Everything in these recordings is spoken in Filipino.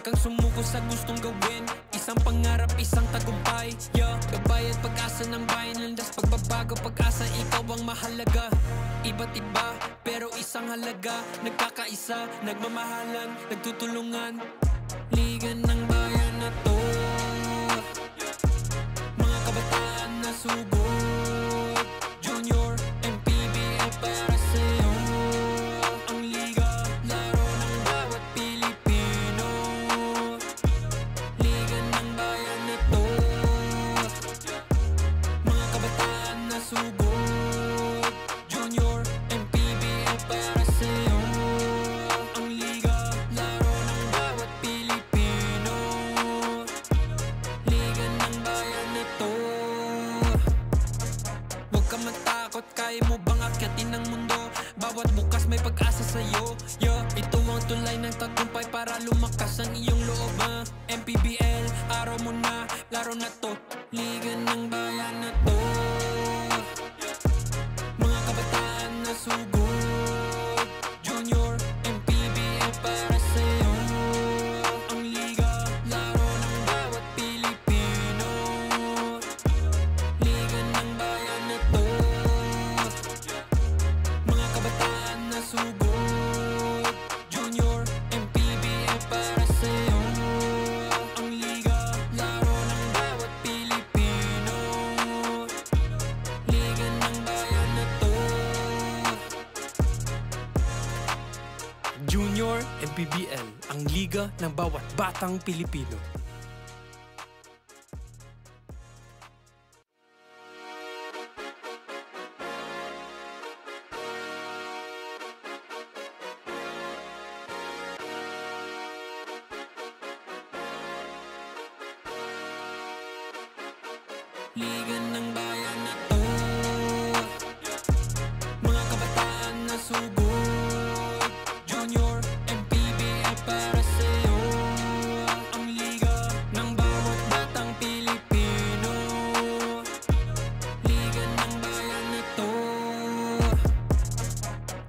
kang sumuko sa gustong gawin. Isang pangarap, isang tagumpay, yeah. Gabay at pag-asa ng bayan, landas pagbabago, pag-asa, ikaw ang mahalaga. Iba't iba, pero isang halaga. Nagkakaisa, nagmamahalan, nagtutulungan. Liga ng bayan na to, mga kabataan na sugod. Junior, MPBL para sa'yo. Ang liga, laro ng bawat Pilipino. Liga ng bayan na to, mga kabataan na sugod. Junior, MPBL para sa'yo. Ang liga, laro ng bawat Pilipino. Liga ng bayan na to. Huwag ka matakot, kaya mo bang akyatin ang mundo? Bawat bukas may pag-asa sa'yo, yeah. Ito ang tulay ng tagumpay para lumakas ang iyong loob, MPBL, araw mo na, laro na to. Liga ng bayan na to, mga kabataan na sugod. Junior, MPBL para sa'yo. Ang liga, laro ng bawat Pilipino. Liga ng bayan na to, mga kabataan na sugod. Junior, MPBL para sa'yo. Ang liga, laro ng bawat Pilipino. Liga ng bayan na to. Junior, MPBL, ang liga ng bawat batang Pilipino. Liga ng bayan na to, mga kabataan na sugod. Junior, MPBL para sa'yo. Ang liga ng bawat batang Pilipino. Liga ng bayan na to,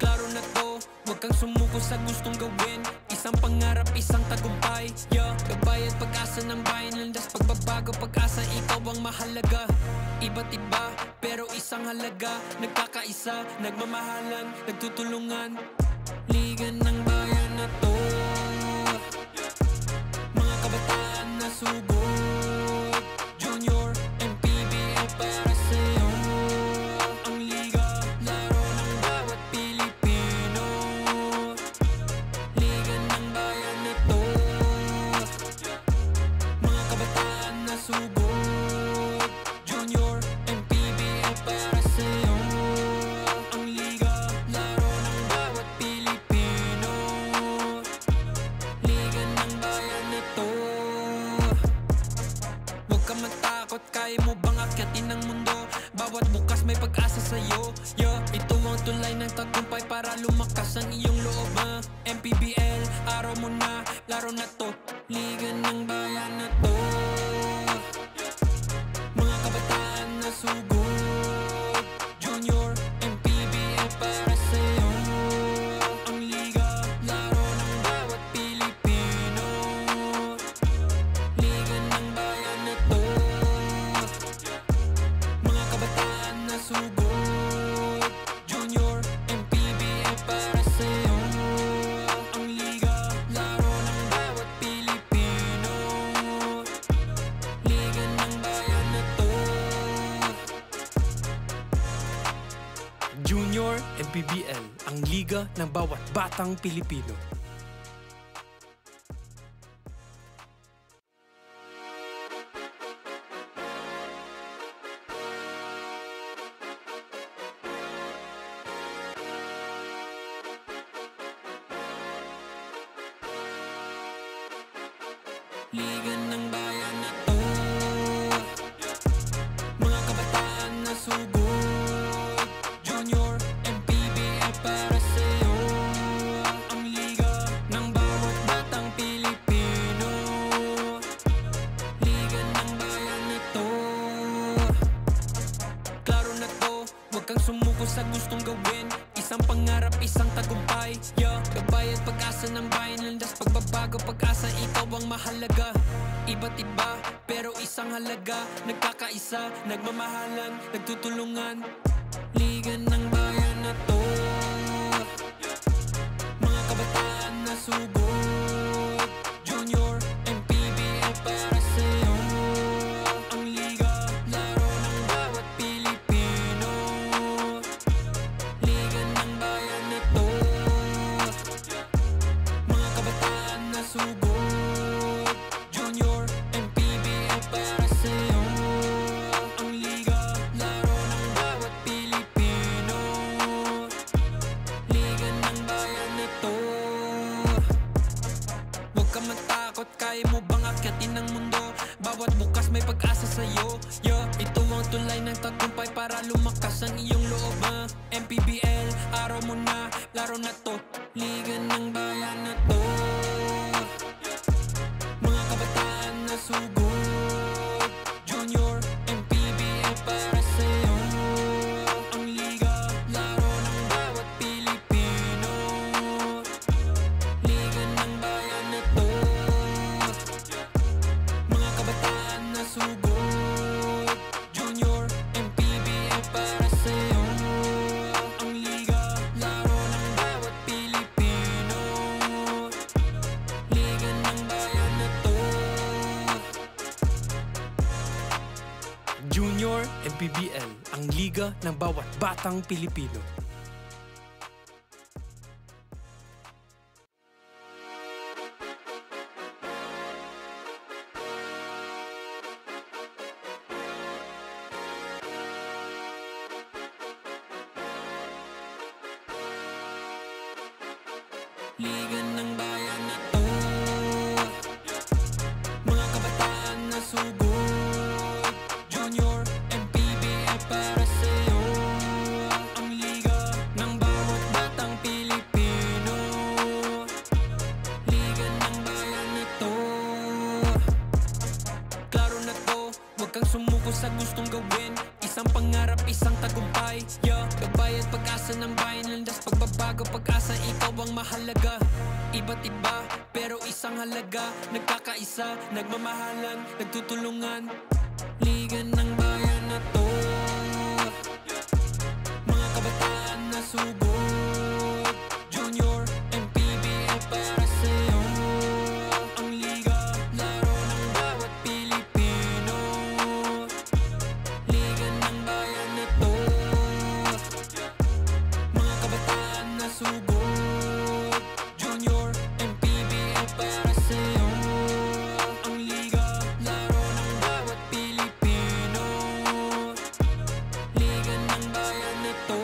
klaro na to. Huwag kang sumuko sa gustong gawin. Isang pangarap, isang tagumpay, yeah. Gabay at pag-asa ng bayan, landas pagbabago, pag-asa, ikaw ang mahalaga. Iba't iba, pero isang halaga. Nagkakaisa, nagmamahalan, nagtutulungan. Liga ng bayan na to, mga kabataan na sugod. Junior, MPBL para sa'yo. Ang liga, laro ng bawat Pilipino. Liga ng bayan na to, mga kabataan na sugod. Junior, MPBL para sa'yo. Ang liga, laro ng bawat Pilipino. Liga ng bayan na to. Huwag ka matakot, kaya mo bang akyatin ang mundo? Bawat bukas may pag-asa sa'yo, yeah. Ito ang tulay ng tagumpay para lumakas ang iyong loob, MPBL, araw mo na, laro na to. Liga ng bayan na to, mga kabataan na sugod. Junior, MPBL para sa'yo. Ang liga, laro ng bawat Pilipino. Liga ng bayan na to, mga kabataan na sugod. Junior, MPBL para sa'yo. Ang liga, laro ng bawat Pilipino. Liga ng bayan na to, Junior, MPBL, ang liga ng bawat batang Pilipino. Liga ng bayan na to, mga kabataan na sugod. Junior, MPBL para sa'yo. Ang liga ng bawat batang Pilipino. Liga ng bayan na to, klaro na to. Huwag kang sumuko sa gustong gawin. Isang pangarap, isang tagumpay, yeah. Kabayad pag-asa ng bayan, landas pagbabago, pag-asa, ikaw ang mahalaga. Iba't iba, pero isang halaga. Nagkakaisa, nagmamahalan, nagtutulungan. Liga ng bayan na to, mga kabataan na sugod. Junior, MPBL para sa'yo. Ang liga, laro ng bawat Pilipino. Liga ng bayan na to, mga kabataan na sugod. Junior, MPBL para sa'yo. Ang liga, laro ng bawat Pilipino. Liga ng bayan na to. Huwag ka matakot, kaya mo bang akyatin ang mundo? Bawat bukas may pag-asa sa'yo, yeah. Ito ang tulay ng tagumpay para lumakas ang iyong loob, MPBL, araw mo na, laro na to. Liga ng bayan na to, mga kabataan na sugod. Junior, MPBL para sa'yo. Ang liga, laro ng bawat Pilipino. Liga ng bayan na to, mga kabataan na sugod. Junior, MPBL para sa'yo. Ang liga, laro ng bawat Pilipino. Liga ng bayan na to. Junior, MPBL, ang liga ng bawat batang Pilipino. Liga ng bayan na to, mga kabataan na sugod. Junior, MPBL para sa'yo. Ang liga ng bawat batang Pilipino. Liga ng bayan na to, klaro na to, huwag kang sumuko sa gustong gawin. Isang pangarap, isang tagumpay, yeah. Kabayad pag-asa ng bayan, landas pagbabago, pag-asa, ikaw ang mahalaga. Iba't iba, pero isang halaga. Nagkakaisa, nagmamahalan, nagtutulungan. Liga ng bayan na to, mga kabataan na sugod. Junior, MPBL para sa'yo. Ang liga, laro ng bawat Pilipino. Liga ng bayan na to, mga kabataan na sugod. Junior, MPBL para sa'yo. Ang liga, laro ng bawat Pilipino. Liga ng bayan na to.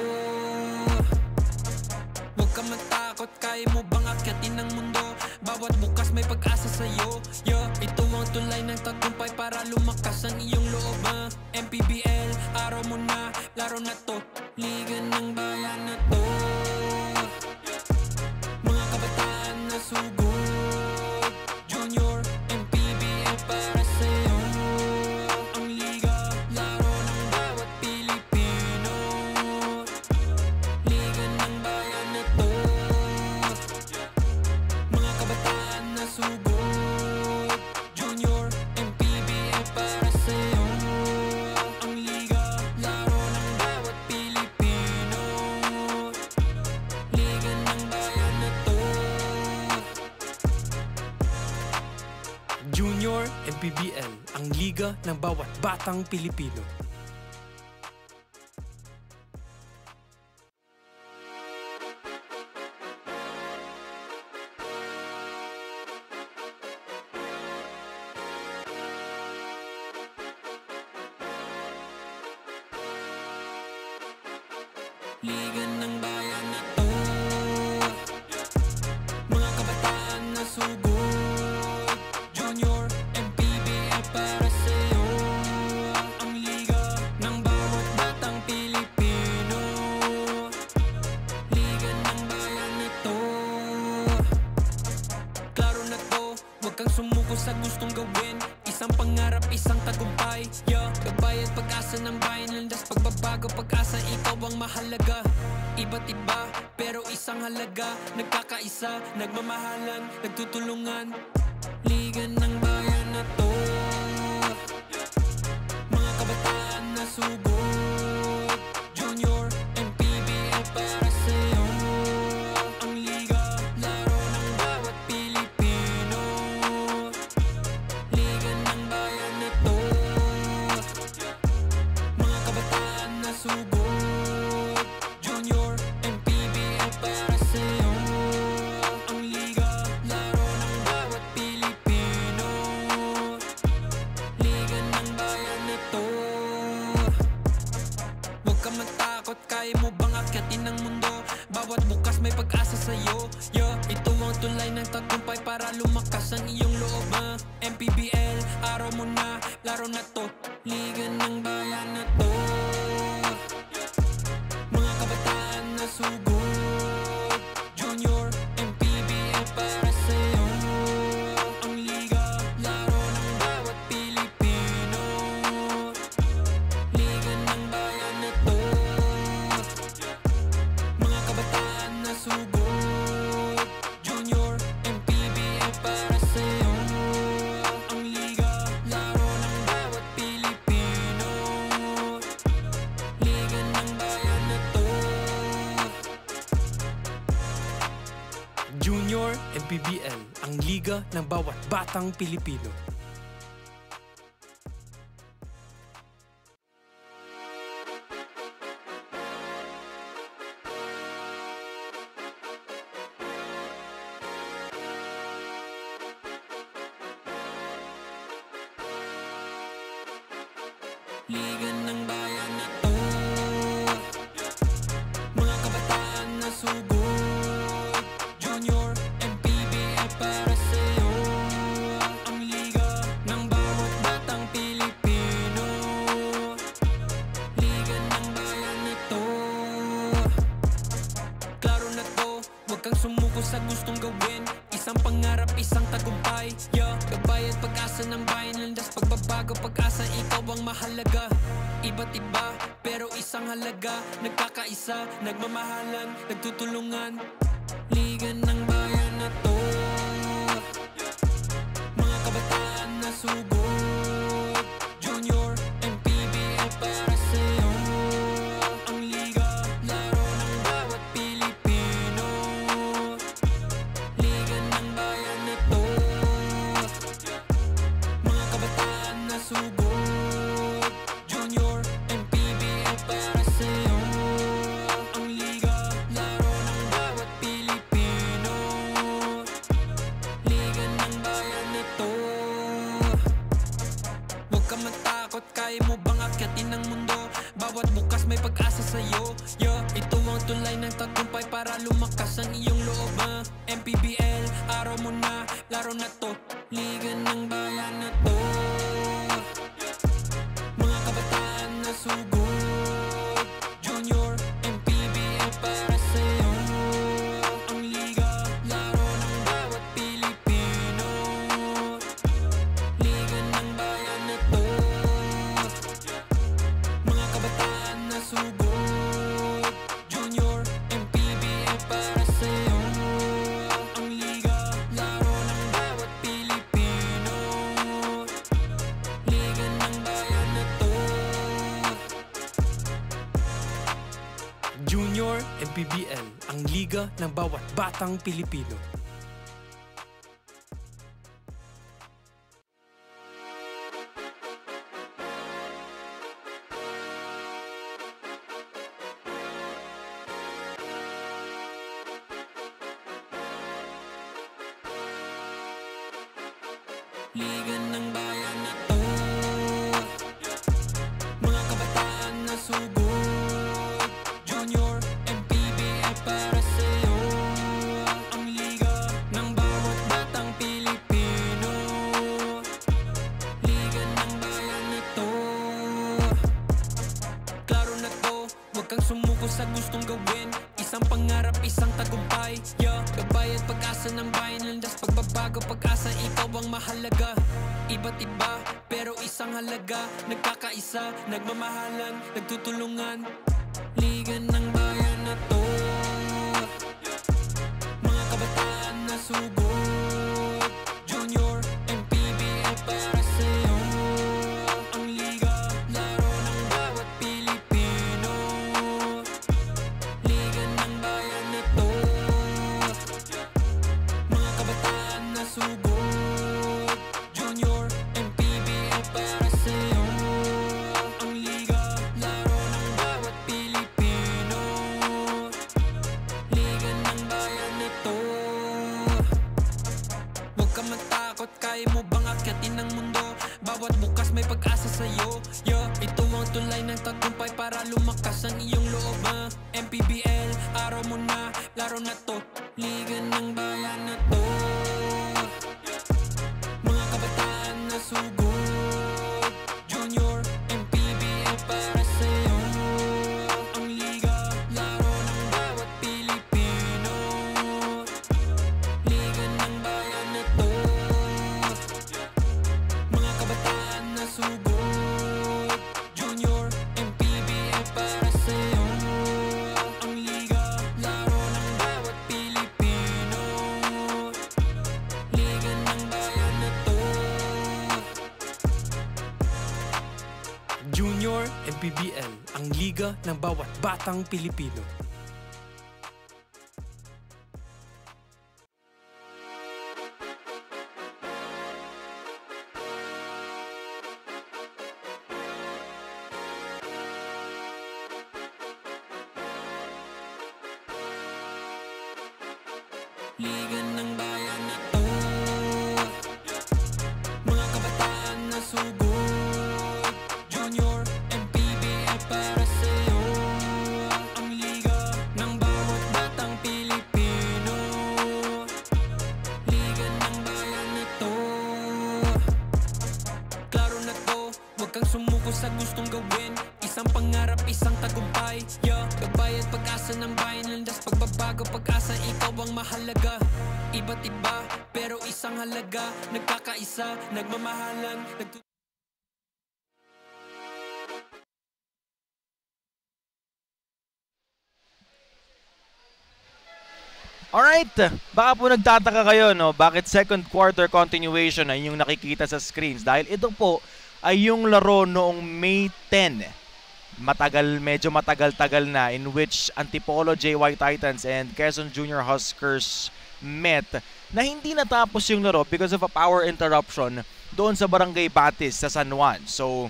Huwag ka matakot, kaya mo bang akyatin ang mundo? Bawat bukas may pag-asa sa'yo, yeah. Ito ang tulay ng tagumpay para lumakas ang iyong loob, MPBL, araw mo na, laro na to. Liga ng bayan na to, mga kabataan na sugod. Junior, MPBL para sa'yo. Ang liga, laro ng bawat Pilipino. Liga ng bayan na to, mga kabataan na sugod. Junior, MPBL para sa'yo. Ang liga, laro ng bawat Pilipino. Liga ng bayan na to, Junior, MPBL, ang liga ng bawat batang Pilipino. Liga ng bayan na to, mga kabataan na sugod. Junior, MPBL para sa'yo. Ang liga ng bawat batang Pilipino. Liga ng bayan na to, klaro na to, huwag kang sumuko sa gustong gawin. Isang pangarap, isang tagumpay. Yeah, kabayad pag-asa ng bayan, landas pagbabago, pag-asa, ikaw ang mahalaga. Iba't iba, pero isang halaga, nagkakaisa, nagmamahalan, nagtutulungan. Liga ng bayan na to, mga kabataan na sugod. Junior, MPBL para sa'yo. Ang liga, laro ng bawat Pilipino. Liga ng bayan na to, mga kabataan na sugod. Junior, MPBL para sa'yo. Ang liga, laro ng bawat Pilipino. Liga ng bayan na to. Huwag ka matakot, kaya mo bang akyatin ang mundo? Bawat bukas may pag-asa sa'yo. Yo, ito ang tulay ng tagumpay para lumakas ang iyong loob, MPBL, araw mo na, laro na to. Liga ng bayan na to, mga kabataan na sugod. Junior, MPBL para sa'yo. Ang liga, laro ng bawat Pilipino. Liga ng bayan na to, mga kabataan na sugod. Junior, MPBL para sa'yo. Ang liga, laro ng bawat Pilipino. Liga ng bayan na to. Junior, MPBL, ang liga ng bawat batang Pilipino. Liga ng bayan na to, mga kabataan na sugod. Junior, MPBL para sa'yo. Ang liga ng bawat batang Pilipino. Liga ng bayan na to, klaro na to, huwag kang sumuko sa gustong gawin. Isang pangarap, isang tagumpay. Yeah, kabayad pag-asa ng bayan, landas pagbabago, pag-asa, ikaw ang mahalaga. Iba't iba, pero isang halaga, nagkakaisa, nagmamahalan, nagtutulungan. Liga ng bayan na to, mga kabataan na sugod. Junior, MPBL para sa'yo. Ang liga, laro ng bawat Pilipino. Liga ng bayan na to, mga kabataan na sugod. Junior, MPBL para sa'yo. Ang liga, laro ng bawat Pilipino. Liga ng bayan na to. Huwag ka matakot, kaya mo bang akyatin ang mundo? Bawat bukas may pag-asa sa'yo. Yo, ito ang tulay ng tagumpay para lumakas ang iyong loob, MPBL, araw mo na, laro na to. Liga ng bayan na to, mga kabataan na sugod. Junior, MPBL para sa'yo. Ang liga, laro ng bawat Pilipino. Liga ng bayan na to, mga kabataan na sugod. Junior, MPBL para sa'yo. Ang liga, laro ng bawat Pilipino. Liga ng bayan na to, Junior, MPBL, ang liga ng bawat batang Pilipino. Liga ng bayan na to, mga kabataan na sugod. Junior, MPBL para sa'yo. Ang liga ng bawat batang Pilipino. Liga ng bayan na to, klaro na to, huwag kang sumuko sa gustong gawin. Isang pangarap, isang tagumpay. Yeah, kabayad pag-asa ng bayan, landas pagbabago, pag-asa ikaw ang mahalaga. Iba't iba, pero isang halaga. Nagkakaisa, nagmamahalan, nagtutulungan. Liga ng bayan na to, mga kabataan na sugod. Junior, MPBL para sa'yo. Ang liga, laro ng bawat Pilipino. Liga ng bayan na to, mga kabataan na sugod. Junior, MPBL para sa'yo. Ang liga, laro ng bawat Pilipino. Liga ng bayan na to. Huwag ka matakot, kaya mo bang akyatin ang mundo? Bawat bukas may pag-asa sa'yo. Yeah, ito ang tulay ng tagumpay para lumakas ang iyong loob. MPBL, araw mo na, laro na to. Liga ng bayan na to, mga kabataan na sugod. Junior, MPBL para sa'yo. Ang liga, laro ng bawat Pilipino. Liga ng bayan na to, mga kabataan na sugod. Junior, MPBL para sa'yo. Ang liga, laro ng bawat Pilipino. Liga ng bayan na to. Junior MPBL, ang liga ng bawat batang Pilipino. Liga ng bayan na to, mga kabataan na sugod. Junior, MPBL para sa'yo. Ang liga ng bawat batang Pilipino. Liga ng bayan na to, klaro na to, huwag kang sumuko sa gustong gawin. Isang pangarap, isang tagumpay. Yeah, kabayad pag-asa ng bayan, landas pagbabago, pag-asa ikaw ang mahalaga. Iba't iba, pero isang halaga. Nagkakaisa, nagmamahalan, Alright, baka po nagtataka kayo, no, bakit second quarter continuation ay yung nakikita sa screens. Dahil ito po ay yung laro noong May 10. Medyo matagal-tagal na, in which Antipolo JY Titans and Quezon Junior Huskers met, na hindi natapos yung laro because of a power interruption doon sa Barangay Batis sa San Juan. So,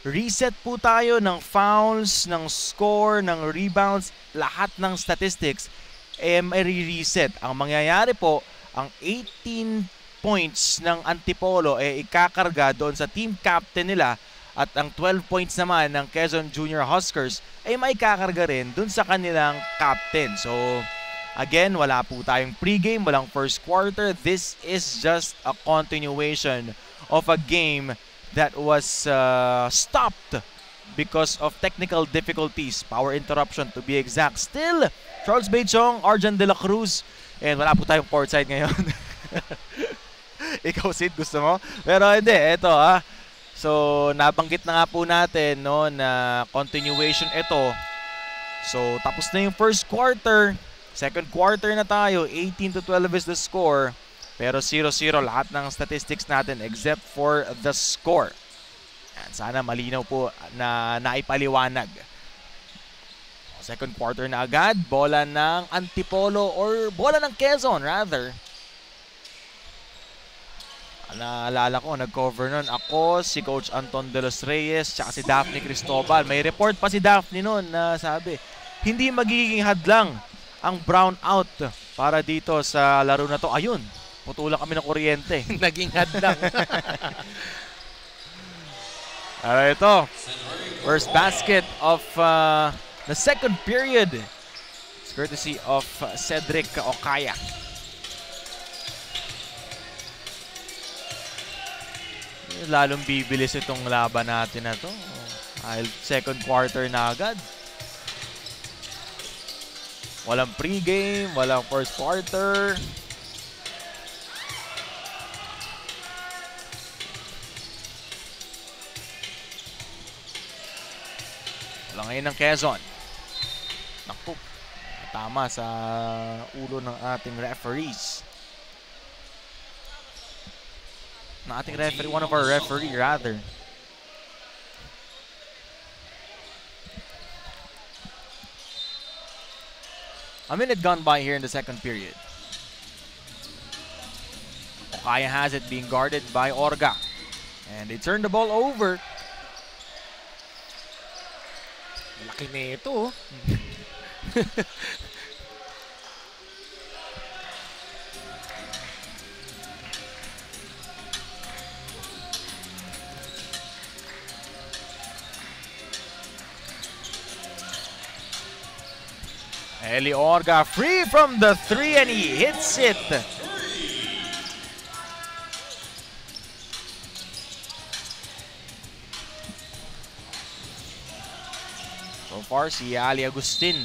reset po tayo ng fouls, ng score, ng rebounds, lahat ng statistics may reset. Ang mangyayari po, ang 18 points ng Antipolo ikakarga doon sa team captain nila, at ang 12 points naman ng Quezon Junior Huskers ay may kakarga rin doon sa kanilang captain. So, again, wala po tayong pregame, walang first quarter. This is just a continuation of a game that was stopped because of technical difficulties, power interruption to be exact. Still, Charles Beichong, Arjan De La Cruz, and wala po tayong courtside ngayon. Ikaw, Sid, gusto mo? Pero hindi, eto So, nabanggit na nga po natin, no, na continuation ito. So, tapos na yung first quarter. Second quarter na tayo. 18-12 is the score. Pero 0-0 lahat ng statistics natin except for the score. Yan, sana malinaw po na naipaliwanag. Second quarter na agad. Bola ng Antipolo, or bola ng Quezon rather. Naalala ko, nag-cover nun ako, si Coach Anton De Los Reyes, tsaka si Daphne Cristobal. May report pa si Daphne nun na sabi, hindi magiging hadlang ang brownout para dito sa laro na to. Ayun, putulan kami ng kuryente. Naging hadlang. Alright, ito. First basket of the second period. It's courtesy of Cedric Okaya. Lalong bibilis itong laban natin na to. Dahil second quarter na agad. Walang pregame, walang first quarter. Wala ngayon ng Quezon. Naku, tama sa ulo ng ating referees. One of our referee rather. A minute gone by here in the second period. Okaya has it, being guarded by Orga. And they turn the ball over. Laki na ito. Eli Orga free from the three and he hits it. So far si Ali Agustin,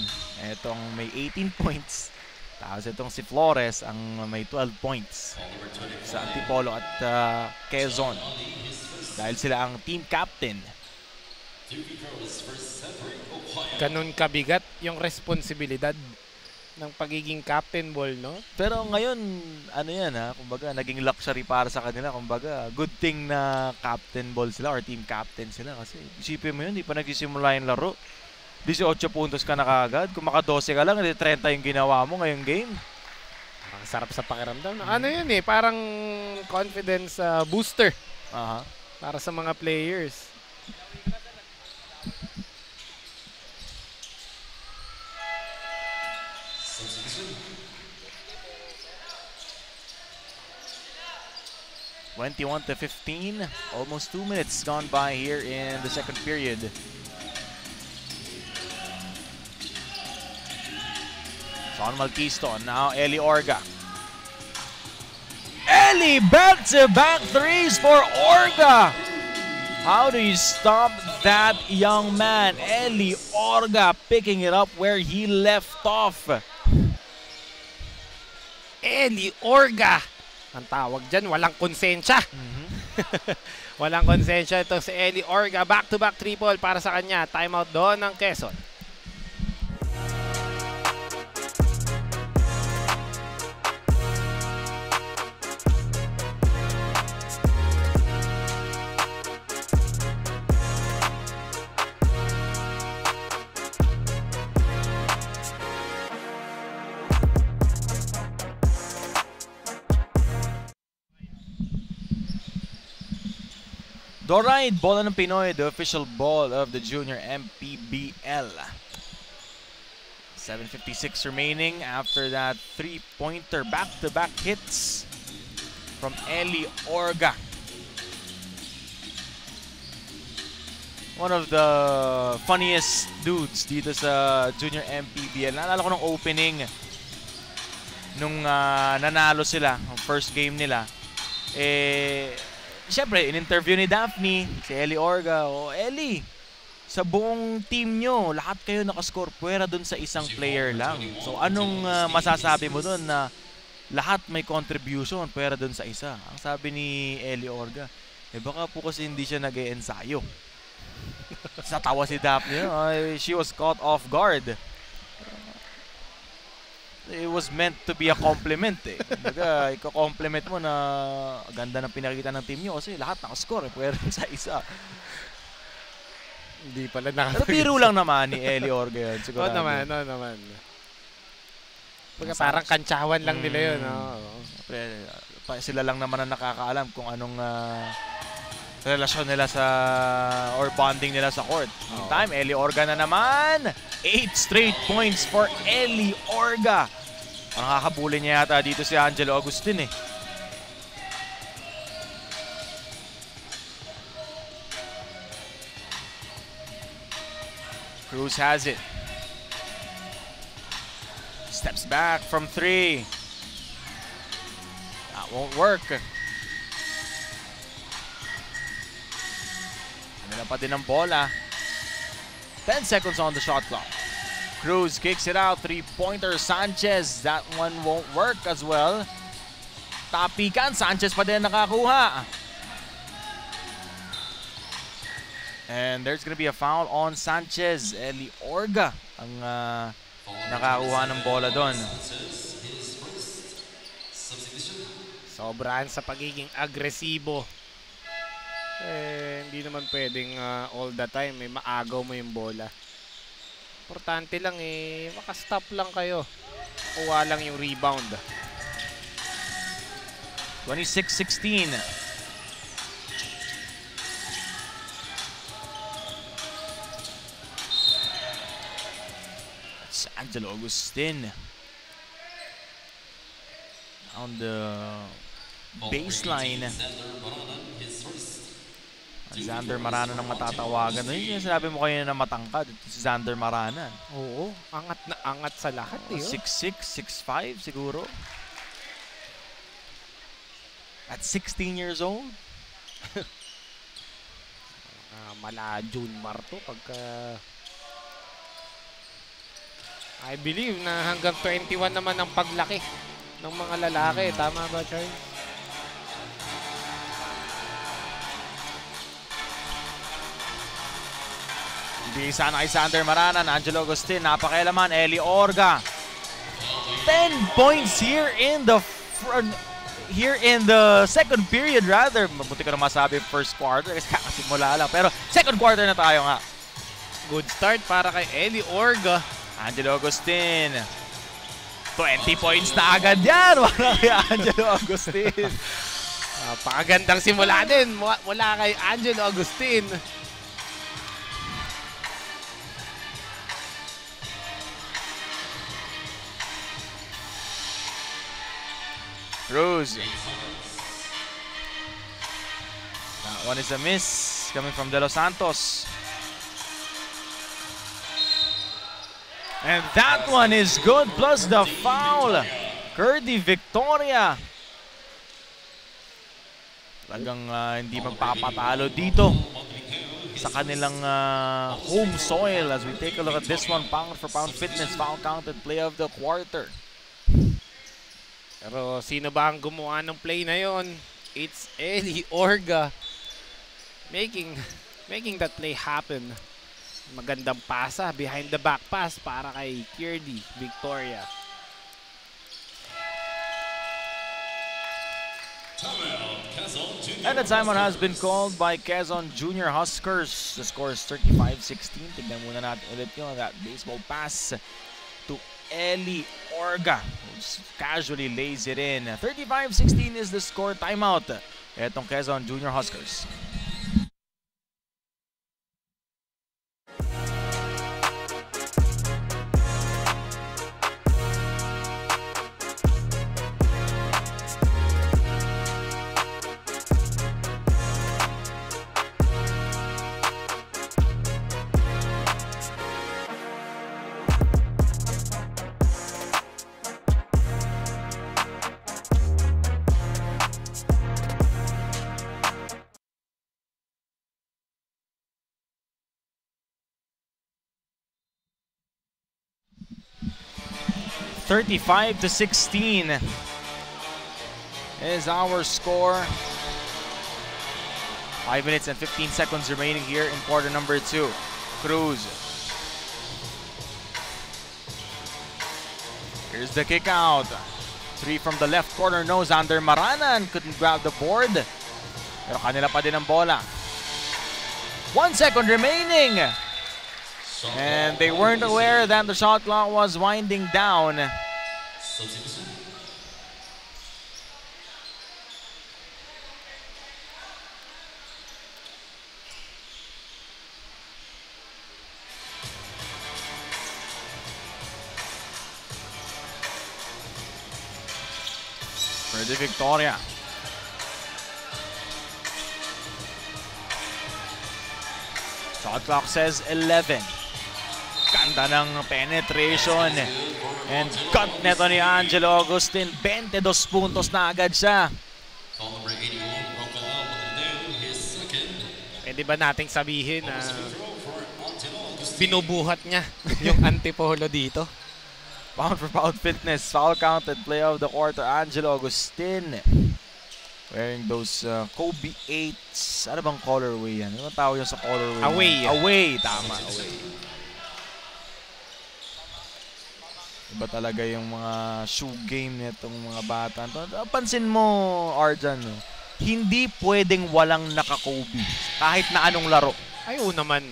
itong may 18 points. Tapos itong si Flores ang may 12 points sa Antipolo at Quezon. Dahil sila ang team captain. Ganun kabigat yung responsibilidad ng pagiging captain ball, no? Pero ngayon, ano yan ha, kumbaga naging luxury para sa kanila. Kumbaga, good thing na captain ball sila or team captain sila. Kasi isipin mo yun, di pa nagsisimula yung laro. 18 puntos ka na kagad. Kung maka 12 ka lang, 30 yung ginawa mo ngayong game. Ang sarap sa pakiramdam. Ano yun eh, parang confidence booster para sa mga players. (21-15), almost 2 minutes gone by here in the second period. Sean Malquisto, now Eli Orga. Eli, back-to-back threes for Orga. How do you stop that young man? Eli Orga picking it up where he left off. Eli Orga. Ang tawag dyan, walang konsensya. Walang konsensya ito si Eli Orga. Back-to-back triple para sa kanya. Timeout doon ng Quezon. Doride, bola ng Pinoy, the official ball of the Junior MPBL. 7:56 remaining after that three-pointer back-to-back hits from Eli Orga. One of the funniest dudes dito sa Junior MPBL. Naalala ko nung opening nung nanalo sila, ang first game nila. Siyempre, in-interview ni Daphne, si Eli Orga, Eli, sa buong team nyo, lahat kayo nakascore, pwera dun sa isang player lang. So, anong masasabi mo dun na lahat may contribution, pwera dun sa isa? Ang sabi ni Eli Orga, baka po kasi hindi siya nag-e-ensayo. Natawa si Daphne, she was caught off guard. It was meant to be a compliment eh. Kumbaga, iko-compliment mo na ganda ng pinakita ng team nyo kasi lahat nakascore pwera sa isa. Hindi pala Pero biro lang naman ni Eli Orga yun. Oo naman. Parang kantsawan lang nila yun. Sila lang naman ang nakakaalam kung anong relasyon nila sa or bonding nila sa court. Meantime, Eli Orga na naman. 8 straight points for Eli Orga. Nakakabuli niya yata dito si Angelo Agustin eh. Cruz has it. Steps back from 3. That won't work. Kanila pa din ang bola. 10 seconds on the shot clock. Cruz kicks it out. Three-pointer Sanchez. That one won't work as well. Tapikan. Sanchez pa din nakakuha. And there's gonna be a foul on Sanchez. Eli Orga ang nakakuha ng bola doon. Sobrahan sa pagiging agresibo. Hindi naman pwedeng all the time maagaw mo yung bola. Importante lang makastop lang kayo. Kuha lang yung rebound. 26-16. That's Angelo Agustin. On the baseline. Xander Marana nang matatawagan. Yun yung sinabi mo kayo na matangkad. Si Xander Marana. Oo, angat na angat sa lahat. 6'6", 6'5" siguro. At 16 years old. Mala June Marto pagka... I believe na hanggang 21 naman ang paglaki ng mga lalaki. Tama ba, Charles? Bisa na kay Xander Marana, Angelo Agustin, napakailaman, Eli Orga. 10 points here in the second period rather. Mabuti ko na masabi first quarter kasi kakasimula lang. Pero second quarter na tayo nga. Good start para kay Eli Orga. Angelo Agustin. 20 points na agad yan. Wala kay Angelo Agustin. Napakagandang simula din mula kay Angelo Agustin. Cruz. That one is a miss coming from De Los Santos. And that one is good plus the foul. Curdy Victoria. Talagang hindi magpapatalo dito sa kanilang home soil as we take a look at this one. Pound for pound fitness, foul counted, play of the quarter. Pero sino ba ang gumawa ng play na yon? It's Eli Orga making that play happen. Magandang pasa, behind the back pass para kay Curdy Victoria. And the timeout has been called by Quezon Junior Huskers. The score is 35-16. Tignan muna natin ulit yung that baseball pass to Eli Orga, who casually lays it in. 35-16 is the score. Timeout. Etong Quezon Junior Huskers. $35-16 is our score. 5 minutes and 15 seconds remaining here in quarter number 2. Cruz. Here's the kick out. 3 from the left corner. No, Xander Marana couldn't grab the board. Pero kanila pa din ang bola. 1 second remaining. And they weren't aware that the shot clock was winding down. Curdy Victoria. Shot clock says 11. Ganda ng penetration and cut neto ni Angelo Agustin. 22 puntos na agad siya. Pwede ba nating sabihin na binubuhat niya yung Antipolo dito. Pound for pound fitness, foul counted, play of the quarter, Angelo Agustin. Wearing those Kobe 8s. Ano bang colorway yan? Ano tawag yun sa colorway? Away. Away, tama, away. Iba talaga yung mga shoe game nitong mga bata. Pansin mo, Arjan, no? Hindi pwedeng walang naka-Kobe kahit na anong laro. Ay, naman.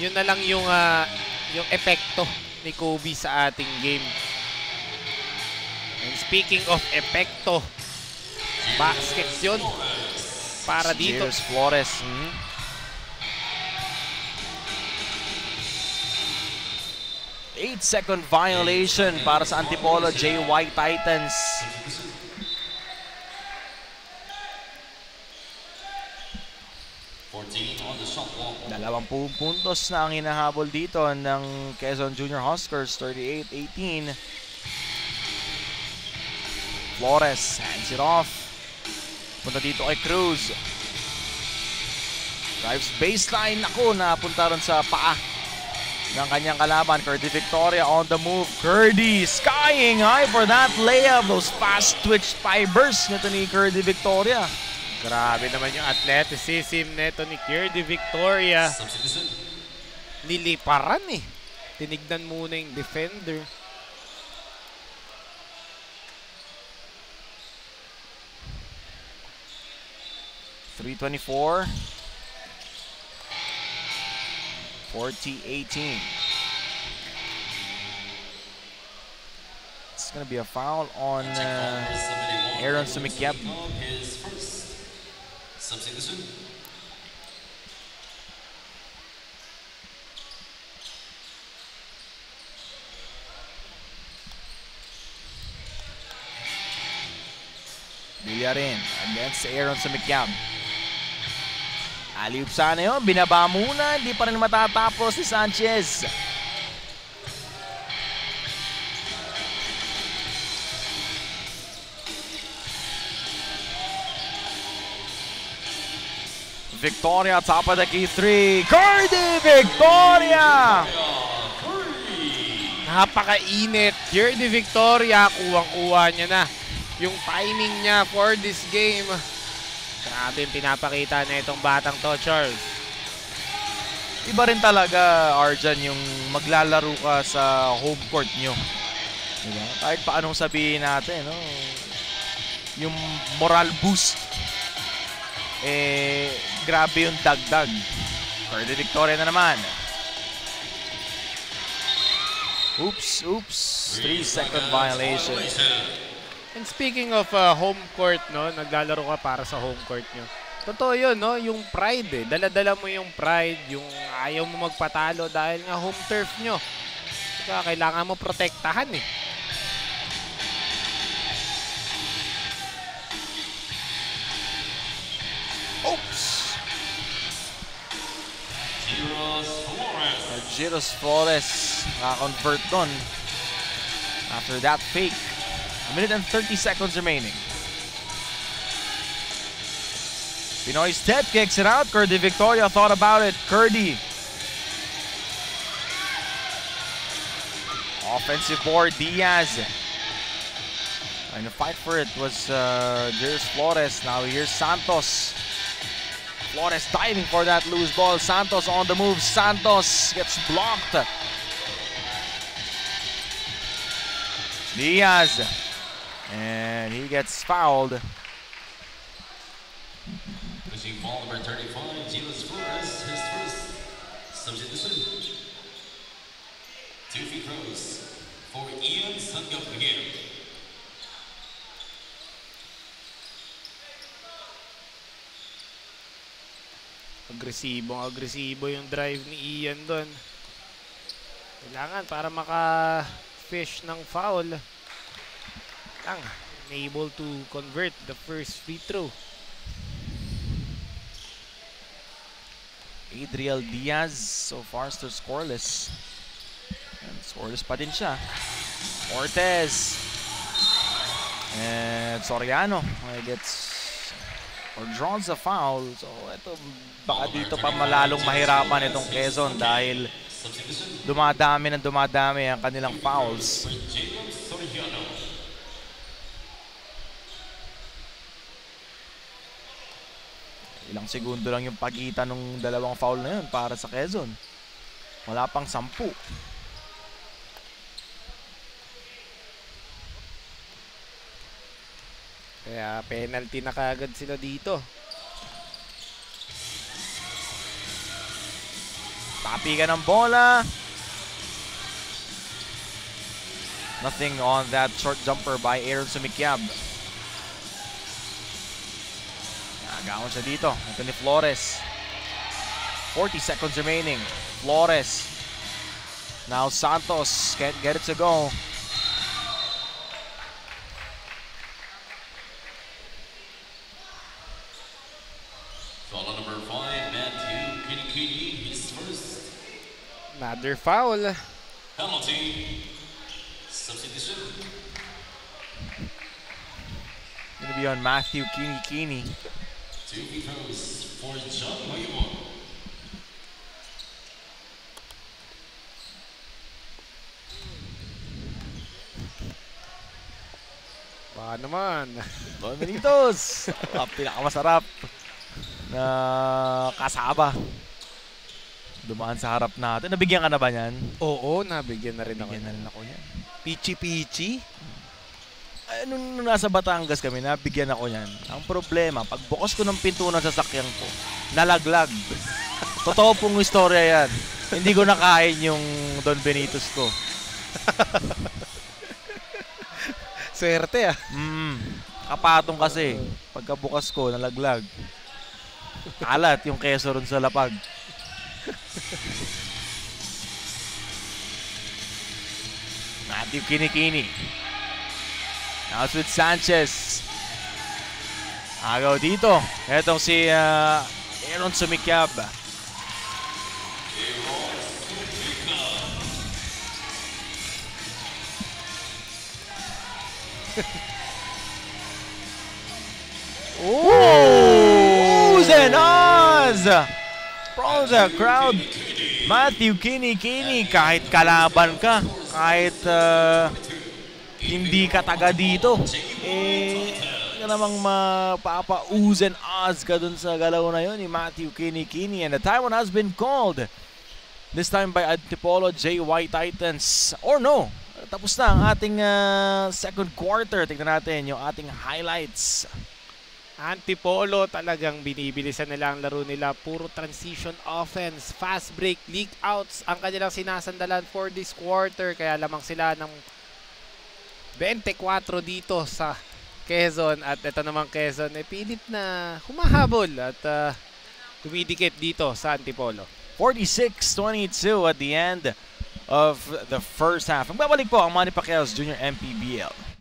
Yun na lang yung epekto ni Kobe sa ating game. And speaking of epekto, basket yun para dito. Cheers, Flores. 8-second violation para sa Antipolo JY Titans. Dalawang puntos na ang hinahabol dito ng Quezon Junior Huskers, 38-18. Flores hands it off. Punta dito kay Cruz. Drives baseline. Ako, napunta ron sa paa ng kanyang kalaban. Curdy Victoria on the move. Curdy skying high for that layup. Those fast twitch fibers nito ni Curdy Victoria. Grabe naman yung athleticism neto ni Curdy Victoria. Niliparan eh. Tinignan muna yung defender. .324. 40-18. It's gonna be a foul on Aaron Sumikyab. Substitution. Villarin against Aaron Sumikyab. Alley-oop sana yun. Binaba muna. Hindi pa rin matatapos si Sanchez. Victoria, top of the key three. Curdy Victoria! Napakainit. Curdy Victoria, kuwang-kuwa niya na yung timing niya for this game. Grabe yung pinapakita na itong batang to, Charles. Iba rin talaga, Arjan, yung maglalaro ka sa home court nyo. Diba? Kahit pa anong sabihin natin, no? Yung moral boost, grabe yung dagdag. Curdy Victoria na naman. Oops. 3-second violation. And speaking of home court, no, naglalaro ka para sa home court nyo. Totoo yun, no? Yung pride eh. Dala-dala mo yung pride, yung ayaw mo magpatalo dahil nga home turf nyo. Kaya kailangan mo protektahan eh. Oops! Giros Flores nakakonvert doon after that fake. 1 minute and 30 seconds remaining. Pinoy step kicks it out. Curdy Victoria thought about it. Curdy. Offensive board, Diaz. Trying to fight for it was Giros Flores. Now here's Santos. Flores diving for that loose ball. Santos on the move. Santos gets blocked. Diaz. And he gets fouled. Pushing ball number 35, Giros Flores, his first substitution. 2 free throws for Ian Sangam again. Agresibo yung drive ni Ian doon. Kailangan para maka-fish ng foul. Unable to convert the first free throw. Adriel Diaz so far still scoreless. And scoreless pa din siya. Cortez. And Soriano gets or draws a foul. So ito, baka dito pa malalong mahirapan itong Quezon dahil dumadami ang kanilang fouls. Ilang segundo lang yung pagitan ng dalawang foul na yun para sa Quezon. Wala pang 10. Kaya penalty na kagad sila dito. Tapikan ng bola. Nothing on that short jumper by Aaron Sumikyab. Nagawin siya dito. Ito ni Flores. 40 seconds remaining. Flores. Now Santos can't get it to go. Foul on number 5, Matthew Kinikini, his first. Another foul. Penalty. Substitution. Gonna be on Matthew Kinikini. 2 free throws for John Mayumon. Baka naman. Don Benitos. Ang pinakamasarap na kasaba. Dumaan sa harap natin. Nabigyan ka na ba niyan? Oo, nabigyan na rin ako. Nabigyan na rin ako niyan. Pichi-pichi. Ay, nung nasa Batangas kami, nabigyan ako niyan. Ang problema, pagbukas ko ng pinto ng sasakyan ko, nalaglag. Totoo pong istorya yan. Hindi ko nakain yung Don Benitos ko. Swerte ah. Kapatong kasi. Pagkabukas ko, nalaglag. Kalat yung keso ron sa lapag. Matthew Kinikini. Now it's with Sanchez. Agaw dito. Etong si Aaron Sumikyab. Oh! Zenaz! From the crowd, Matthew Kinikini, kahit kalaban ka, kahit hindi ka taga dito, ka namang mapapa-oohs and ahs ka dun sa galaw na yun ni Matthew Kinikini. And the timeout has been called. This time by Antipolo JY Titans. Or no, tapos na ang ating second quarter. Tignan natin yung ating highlights. Antipolo talagang binibilisan nila ang laro nila. Puro transition offense, fast break, leak outs ang kanilang sinasandalan for this quarter. Kaya lamang sila ng 24 dito sa Quezon. At ito naman Quezon, pilit na humahabol at dumidikit dito sa Antipolo. 46-22 at the end of the first half. Magbabalik po ang Manny Pacquiao's Junior MPBL.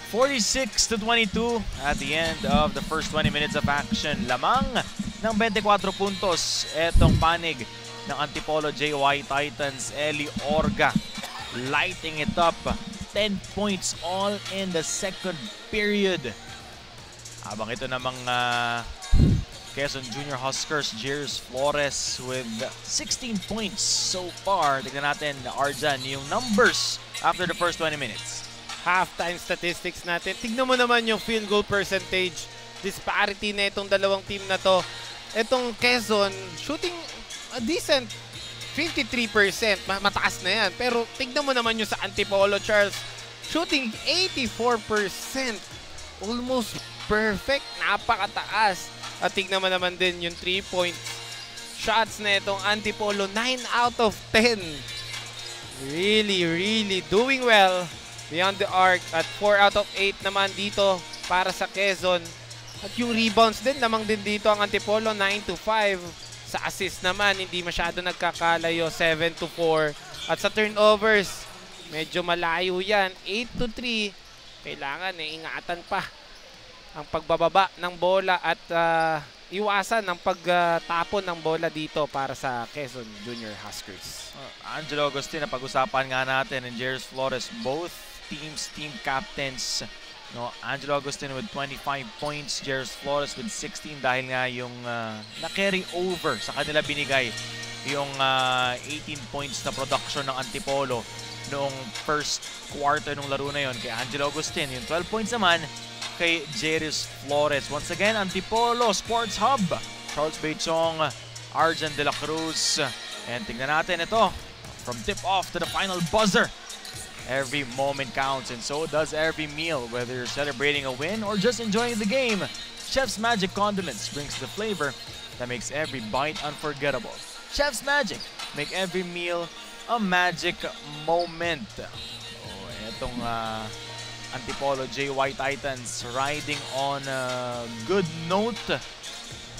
46-22 at the end of the first 20 minutes of action. Lamang ng 24 puntos etong panig ng Antipolo JY Titans. Eli Orga lighting it up. 10 points all in the second period. Habang ito namang Quezon Junior Huskers, Jairus Flores with 16 points so far. Tignan natin, Arjan, yung numbers after the first 20 minutes. Halftime statistics natin. Tignan mo naman yung field goal percentage disparity na itong dalawang team na to. Itong Quezon, shooting a decent 53%. Mataas na yan. Pero tignan mo naman yung sa Antipolo, Charles. Shooting 84%. Almost perfect. Napakataas. At tignan mo naman din yung 3-point shots na itong Antipolo. 9 out of 10. Really, really doing well beyond the arc. At 4 out of 8 naman dito para sa Quezon. At yung rebounds din, lamang din dito ang Antipolo, 9-5. Sa assist naman, hindi masyado nagkakalayo, 7-4. At sa turnovers, medyo malayo yan, 8-3. Kailangan ingatan pa ang pagbababa ng bola at iwasan ang pagtapon ng bola dito para sa Quezon Junior Huskers. Angelo Agustin, na pag-usapan nga natin, and Jairus Flores, both teams, team captains. No, Angelo Agustin with 25 points, Jairus Flores with 16 dahil nga yung na-carry over sa kanila binigay yung 18 points na production ng Antipolo noong first quarter ng laro na yon kay Angelo Agustin. Yung 12 points naman kay Jairus Flores. Once again, Antipolo Sports Hub, Charles Beichong, Arjan de la Cruz. And tingnan natin ito, from tip-off to the final buzzer. Every moment counts, and so does every meal, whether you're celebrating a win or just enjoying the game. Chef's Magic Condiments brings the flavor that makes every bite unforgettable. Chef's Magic, make every meal a magic moment. Oh, etong Antipolo JY Titans riding on a good note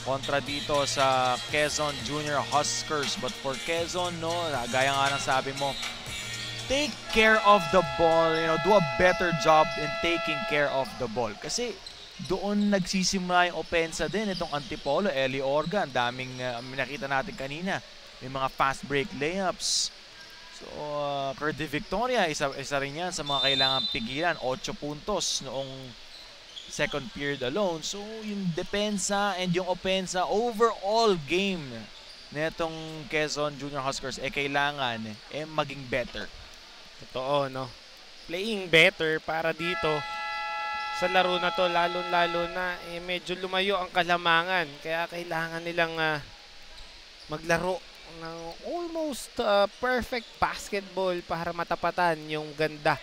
kontra dito sa Quezon Junior Huskers. But for Quezon, no, gaya nga ng sabi mo, take care of the ball, do a better job in taking care of the ball. Kasi doon nagsisimula yung opensa din itong Antipolo. Eli Orga, ang daming nakita natin kanina. May mga fast break layups. So, Kurt De Victoria, isa rin yan sa mga kailangan pigilan. 8 puntos noong second period alone. So, yung depensa and yung opensa, overall game netong Quezon Junior Huskers, kailangan maging better. Totoo, no? Playing better para dito sa laro na to, lalo-lalo na medyo lumayo ang kalamangan. Kaya kailangan nilang maglaro ng almost perfect basketball para matapatan yung ganda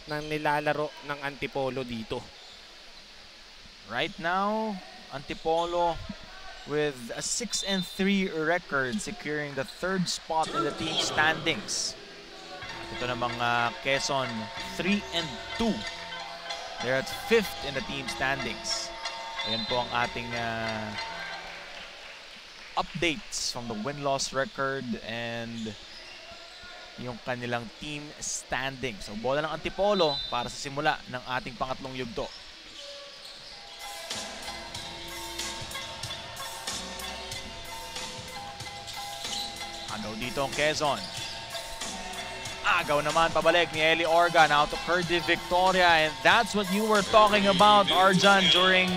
ng nilalaro ng Antipolo dito. Right now, Antipolo with a 6-3 record, securing the 3rd spot in the team standings. Ito namang Quezon, 3-2. They're at 5th in the team standings. Ayan po ang ating updates from the win-loss record and yung kanilang team standings. So, bola ng Antipolo para sa simula ng ating pangatlong yugto. Agaw dito ang Quezon. Agaw naman pabalik ni Eli Orga. Now to Kurt De Victoria. And that's what you were talking about, Arjan, during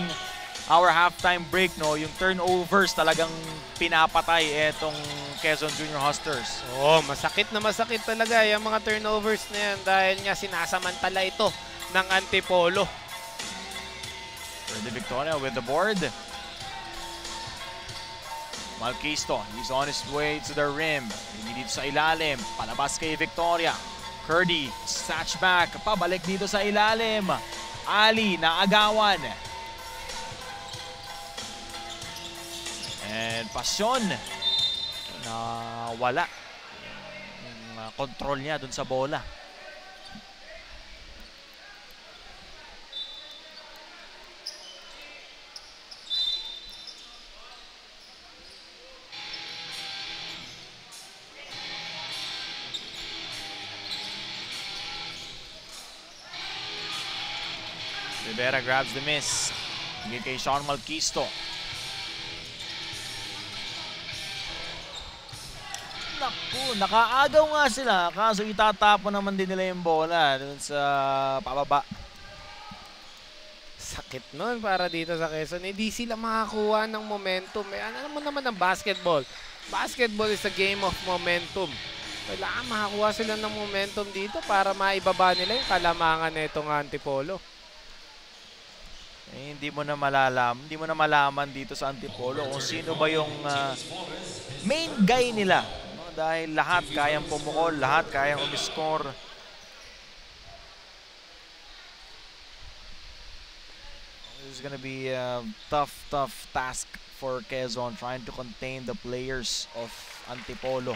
our halftime break. No? Yung turnovers talagang pinapatay etong Quezon Junior Huskers. Oh, masakit na masakit talaga yung mga turnovers na yan dahil nga sinasamantala ito ng Antipolo. Kurt De Victoria with the board. Malquisto, he's on his way to the rim. Hindi dito sa ilalim. Palabas kay Victoria. Curdy, snatch back. Pabalik dito sa ilalim. Ali, naagawan. And Pasyon, na wala. Yung control niya dun sa bola. Rivera grabs the miss. Bigay kay Sean Malquisto. Naku, nakaagaw nga sila. Kaso itatapon naman din nila yung bola dun sa pababa. Sakit nun para dito sa Quezon. Hindi sila makakuha ng momentum. Ano mo naman ang basketball? Basketball is a game of momentum. Kailangan makakuha sila ng momentum dito para maibaba nila yung kalamangan nitong Antipolo. Eh, hindi mo na malaman dito sa Antipolo kung sino ba yung main guy nila. No? Dahil lahat kayang pumukol, lahat kayang umiscore. This is gonna be a tough task for Quezon trying to contain the players of Antipolo.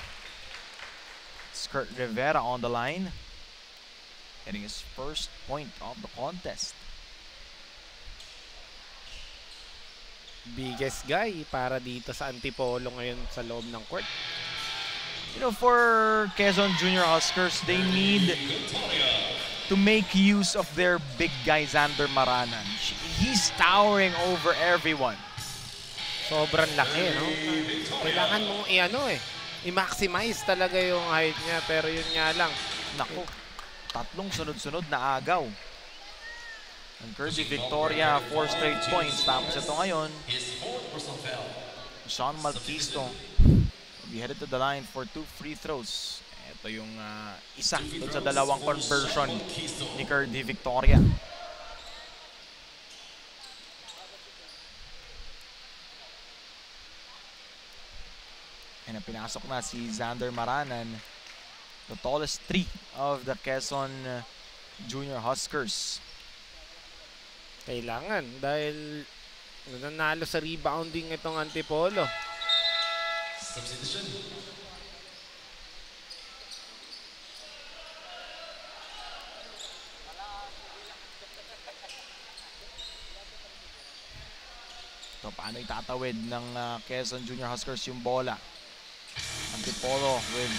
It's Kurt Rivera on the line, getting his first point of the contest. Biggest guy para dito sa Antipolo ngayon sa loob ng court. You know, for Quezon Junior Huskers, they need to make use of their big guy, Xander Maranan. He's towering over everyone. Sobrang laki, no? Kailangan mong i-maximize talaga yung height niya, pero yun nga lang. Naku, tatlong sunod-sunod na agaw. And Kirby Victoria, 4 straight points. Tapos ito ngayon, Sean Malquisto will be headed to the line for 2 free throws. Ito yung isa doon sa dalawang conversion ni Kirby Victoria. And pinasok na si Xander Maranan, the tallest 3 of the Quezon Junior Huskers. Kailangan dahil nanalo sa rebounding itong Antipolo. Substitution. So, paano itatawid ng Quezon Junior Huskers yung bola? Antipolo with...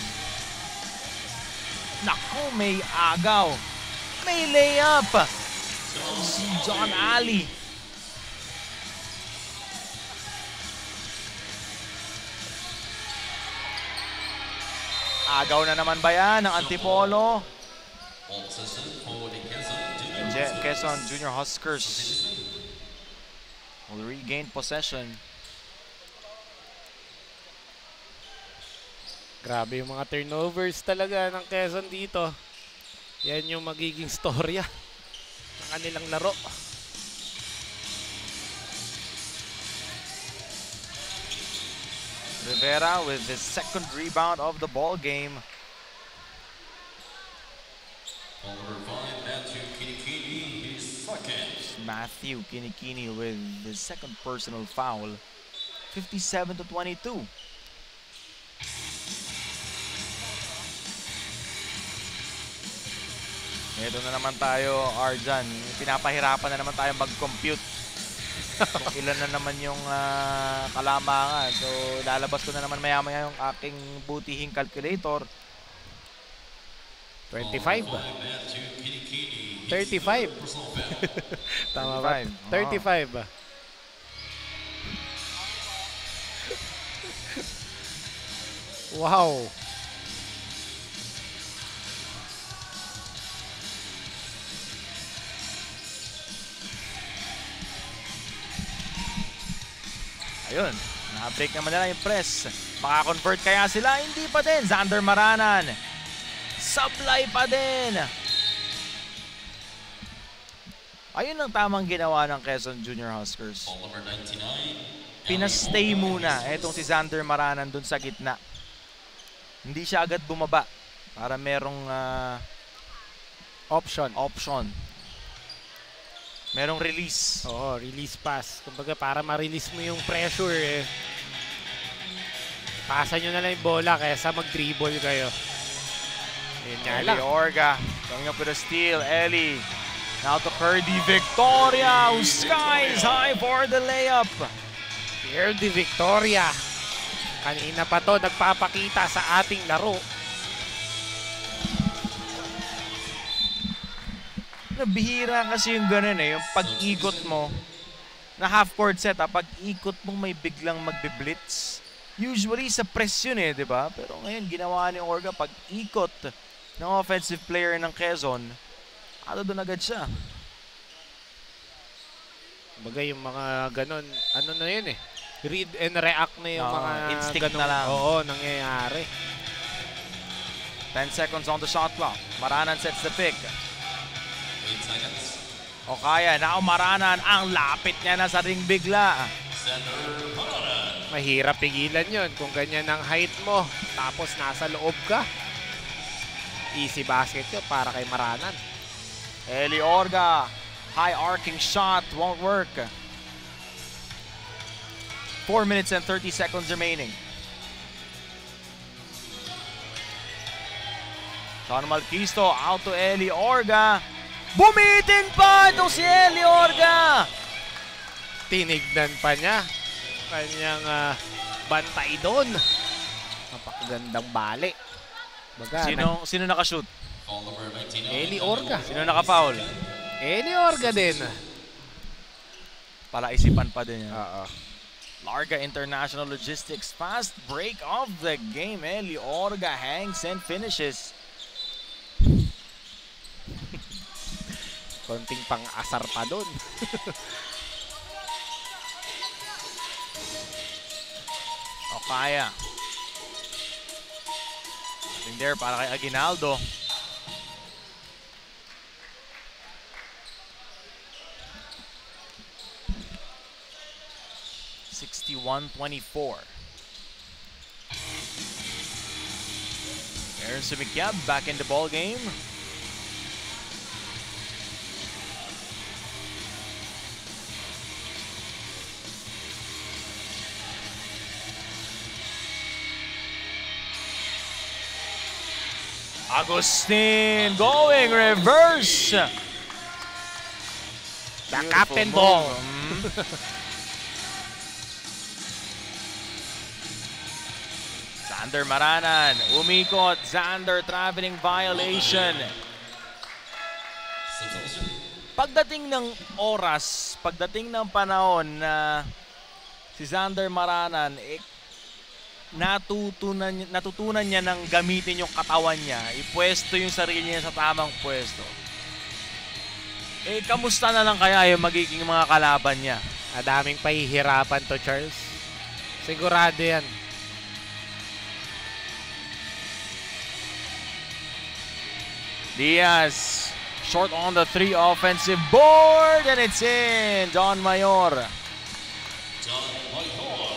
Naku, may agaw. May layup. Si John Ali. Agaw na naman ba yan ng Antipolo? Quezon Junior Huskers will regain possession. Grabe yung mga turnovers talaga ng Quezon dito. Yan yung magiging storya ng kanilang laro. Rivera with his second rebound of the ball game. Matthew Kinikini with his second personal foul. 57-22. Ito na naman tayo, Arjan. Pinapahirapan na naman tayo mag-compute. Kung ilan na naman yung kalamangan. So, lalabas ko na naman maya-maya yung aking butihing calculator. 25 ba? 35. Tama ba? 35 ba? Wow. Ayun, na-break naman nila yung press. Maka-convert kaya sila? Hindi pa din. Xander Maranan. Sablay pa din. Ayun ang tamang ginawa ng Quezon Junior Huskers. Pinastay muna etong si Xander Maranan dun sa gitna. Hindi siya agad bumaba para merong option. Merong release. Oo, release pass. Kumbaga para ma-release mo yung pressure eh. Pasa nyo na lang yung bola kaysa mag-dribble kayo. Yun nga lang. Orga coming up with a steal. Ellie. Now to Kirby Victoria, who skies high for the layup. Kirby Victoria. Kanina pa to nagpapakita sa ating laro. Bihira kasi yung ganun eh, yung pag-ikot mo na half-court setup, pag-ikot mo may biglang magbe-blitz. Usually sa press yun eh, di ba? Pero ngayon ginawa ni Orga pag-ikot ng offensive player ng Quezon, doon agad siya. Bagay yung mga ganun, ano na yun eh. Read and react na yung mga instinct ganun, na lang. Oo, nangyayari. 10 seconds on the shot clock. Maranan sets the pick. 8 seconds. O kaya, now Maranan, ang lapit niya na sa ring bigla. Center Maranan. Mahirap pigilan yun kung ganyan ang height mo. Tapos nasa loob ka. Easy basket yun para kay Maranan. Eli Orga, high arcing shot, won't work. 4 minutes and 30 seconds remaining. Sean Malquisto out to Eli Orga. Bumitin pa itong si Eli Orga. Tinignan pa niya. Kanyang bantay doon. Napakagandang bali. Baga, Sino nakashoot? Foul number 19. Eli Orga. Sino nakafoul? Eli Orga din. Palaisipan pa din yan. Oo. Larga International Logistics, fast break of the game. Eli Orga hangs and finishes. Konting pang-asar pa doon. O kaya. Nothing there para kay Aguinaldo. (61-24). Aaron Sumikyab back in the ball game. Agustin going reverse. The captain ball. Xander Maranan, umikot. Xander traveling violation. Substitution. Pagdating ng oras, pagdating ng panahon na si Xander Maranan, natutunan niya ng gamitin yung katawan niya, ipwesto yung sarili niya sa tamang pwesto. Kamusta na lang kaya yung magiging mga kalaban niya? Adaming pahihirapan to, Charles. Sigurado yan. Diaz, short on the 3 offensive board, and it's in. John Mayor. John Mayor.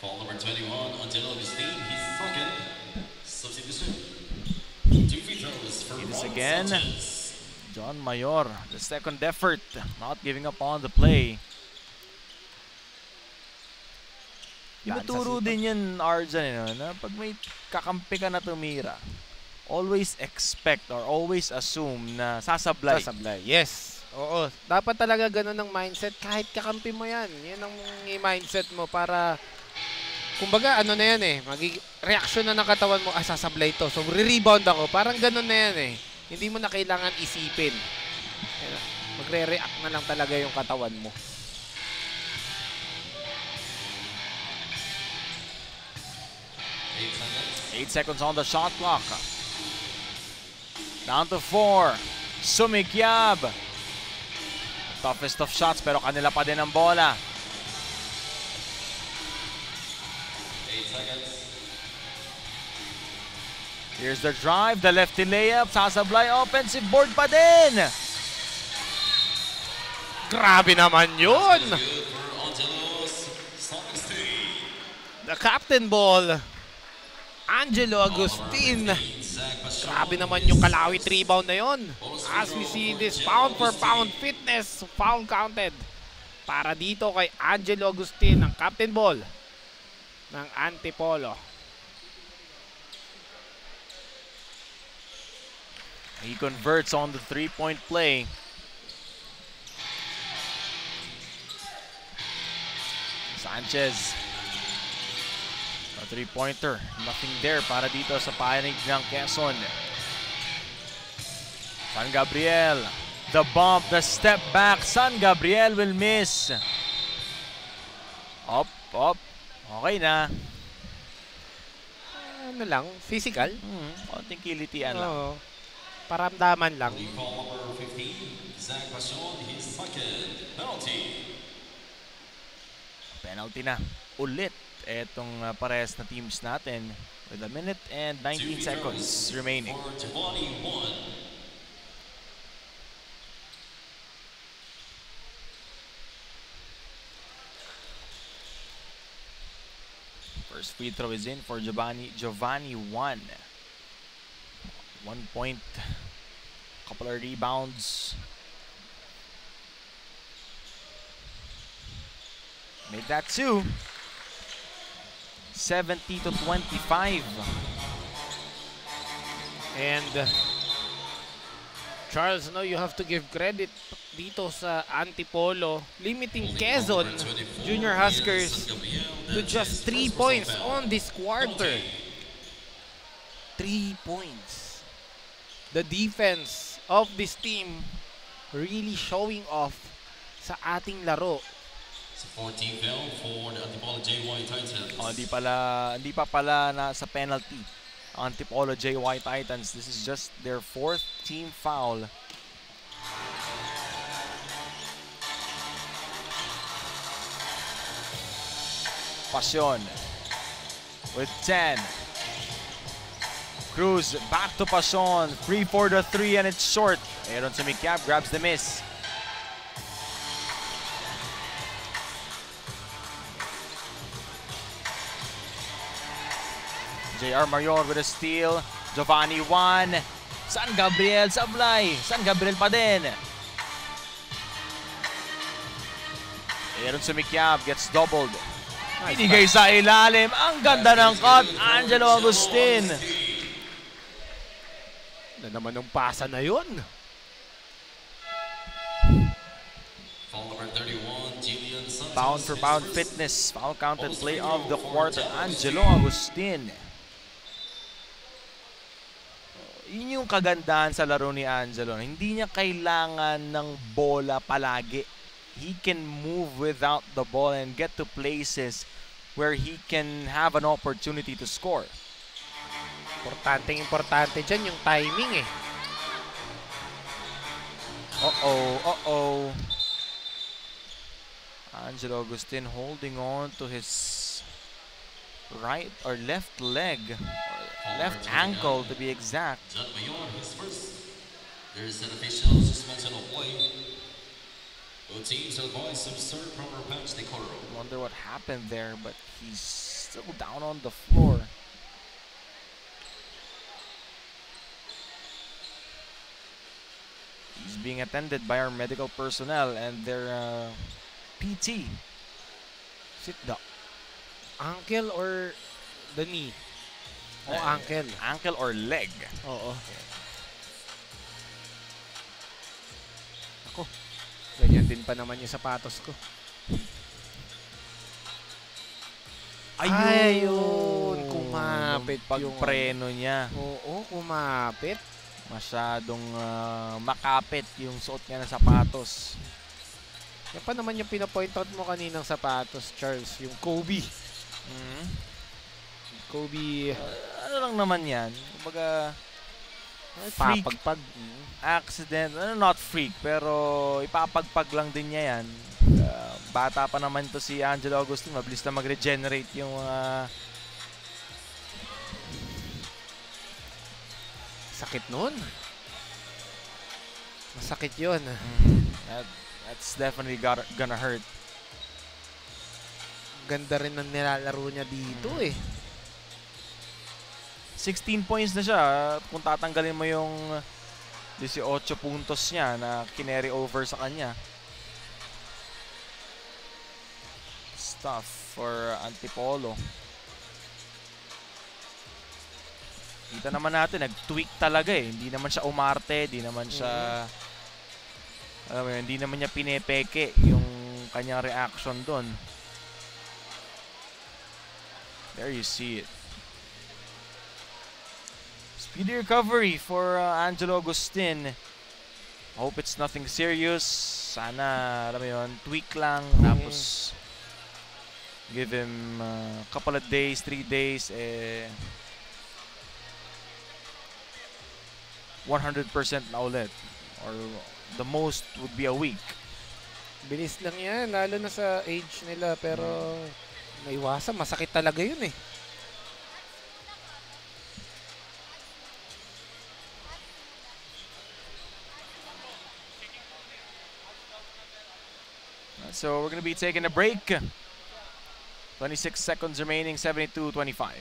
Foul number 21, Angelo Agustin. He's second. Substitution. 2 free throws for It is Ron again. Sanchez. John Mayor, the second effort, not giving up on the play. Tinuturo din yan, Arjan, na pag may kakampi ka na tumira, always expect or always assume na sasablay. Sasablay. Yes. Oo. Dapat talaga ganun ang mindset. Kahit kakampi mo yan. Yan ang mindset mo para, kumbaga, ano na yan eh. Reaction na ng katawan mo, sasablay to. So, re-rebound ako. Parang ganun na yan eh. Hindi mo na kailangan isipin. Magre-react na lang talaga yung katawan mo. Eight seconds on the shot clock. Down to 4. Sumikyab. Toughest of shots pero kanila pa din ang bola. 8 seconds. Here's the drive, the lefty layup, sasablay, offensive board pa din. Grabe naman yun! Good for Angelo Agustin. The captain ball. Angelo Agustin. Grabe naman yung kalawit rebound na yun. As we see this pound for pound fitness, foul counted. Para dito kay Angelo Agustin, ang captain ball ng Antipolo. He converts on the 3-point play. Sanchez. A three-pointer. Nothing there para dito sa panig ng Quezon. San Gabriel. The bump, the step back. San Gabriel will miss. Up. Okay na. Ano lang, physical. Konting kilitian lang. Oo. Paramdaman lang. The call number 15, Zach Passion, his second penalty. Penalty na ulit etong parehas na teams natin with a minute and 19 seconds remaining. For Giovanni 1. First free throw is in for Giovanni 1. 1 point. Couple of rebounds. Made that 2. 70-25. And Charles, no, you have to give credit dito sa Antipolo, limiting Quezon Junior Huskers to just 3 points on this quarter. 3 points. The defense of this team really showing off sa ating laro. It's a 14 foul for the Antipolo JY Titans. Hindi pa pala na sa penalty. Antipolo JY Titans. This is just their 4th team foul. Passion with 10. Cruz back to Passion. 3 for the 3 and it's short. Aaron Sumikyab grabs the miss. JR Marior with a steal. Giovanni 1. San Gabriel sablay. San Gabriel pa din. Aaron Sumikyab gets doubled. Inigay sa ilalim. Ang ganda ng cut. Angelo Agustin. Na naman ng pasa na yun. Foul number 31, Jillian Santos. Pound for pound fitness. Foul counted play of the quarter. Angelo Agustin. Yun yung kagandahan sa laro ni Angelo. Hindi niya kailangan ng bola palagi. He can move without the ball and get to places where he can have an opportunity to score. Importante dyan yung timing eh. Uh-oh. Angelo Agustin holding on to his right or left leg. Left ankle to be exact. John Mayor, his first. There's an official suspension of play. Both teams are going to serve proper bench decorum. Wonder what happened there, but he's still down on the floor. He's being attended by our medical personnel and their PT. Sit down. Ankle or the knee? O ankle. Ankle or leg. Oo. Ako. Ganyan din pa naman yung sapatos ko. Ayun. Kumapit yung pagpreno niya. Oo, kumapit. Masyadong makapit yung suot niya ng sapatos. Yan pa naman yung pinapoint out mo kaninang sapatos, Charles. Yung Kobe. Kobe. Ano lang naman yan? Kumbaga, freak. Papagpag. Accident. Not freak, pero ipapagpag lang din niya yan. Bata pa naman to si Angelo Agustin. Mabilis na mag-regenerate yung sakit nun. Masakit yun. That's definitely gonna hurt. Ganda rin ng nilalaro niya dito eh. 16 points na siya. Kung tatanggalin mo yung 18 puntos niya na kinary over sa kanya. Stuff for Antipolo. Kita naman natin, nag-tweak talaga eh. Hindi naman siya umarte, hindi naman siya alam mo yun, hindi naman niya pinepeke yung kanyang reaction doon. There you see it. Speedy recovery for Angelo Agustin. Hope it's nothing serious. Sana, alam mo yun, tweak lang. Tapos, give him a couple of days, 3 days, 100% na ulit. Or the most would be a week. Bilis lang yan, lalo na sa age nila. Pero, maiwasan, masakit talaga yun eh. So we're going to be taking a break. 26 seconds remaining, 72-25.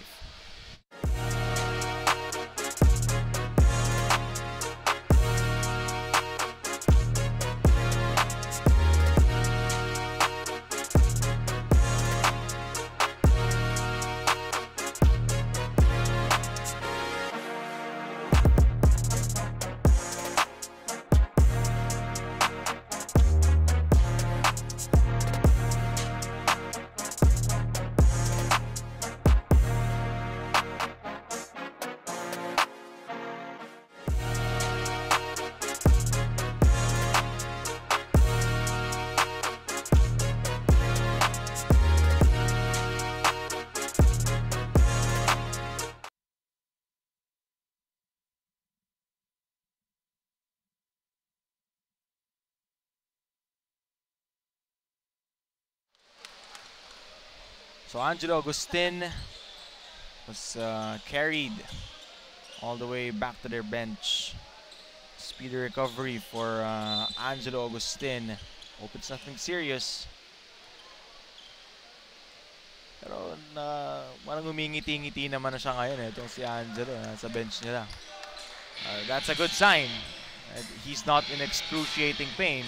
So Angelo Agustin was carried all the way back to their bench. Speedy recovery for Angelo Agustin. Hope it's nothing serious. Pero parang umingiti-ngiti naman na siya ngayon itong si Angelo sa bench nila. That's a good sign. He's not in excruciating pain.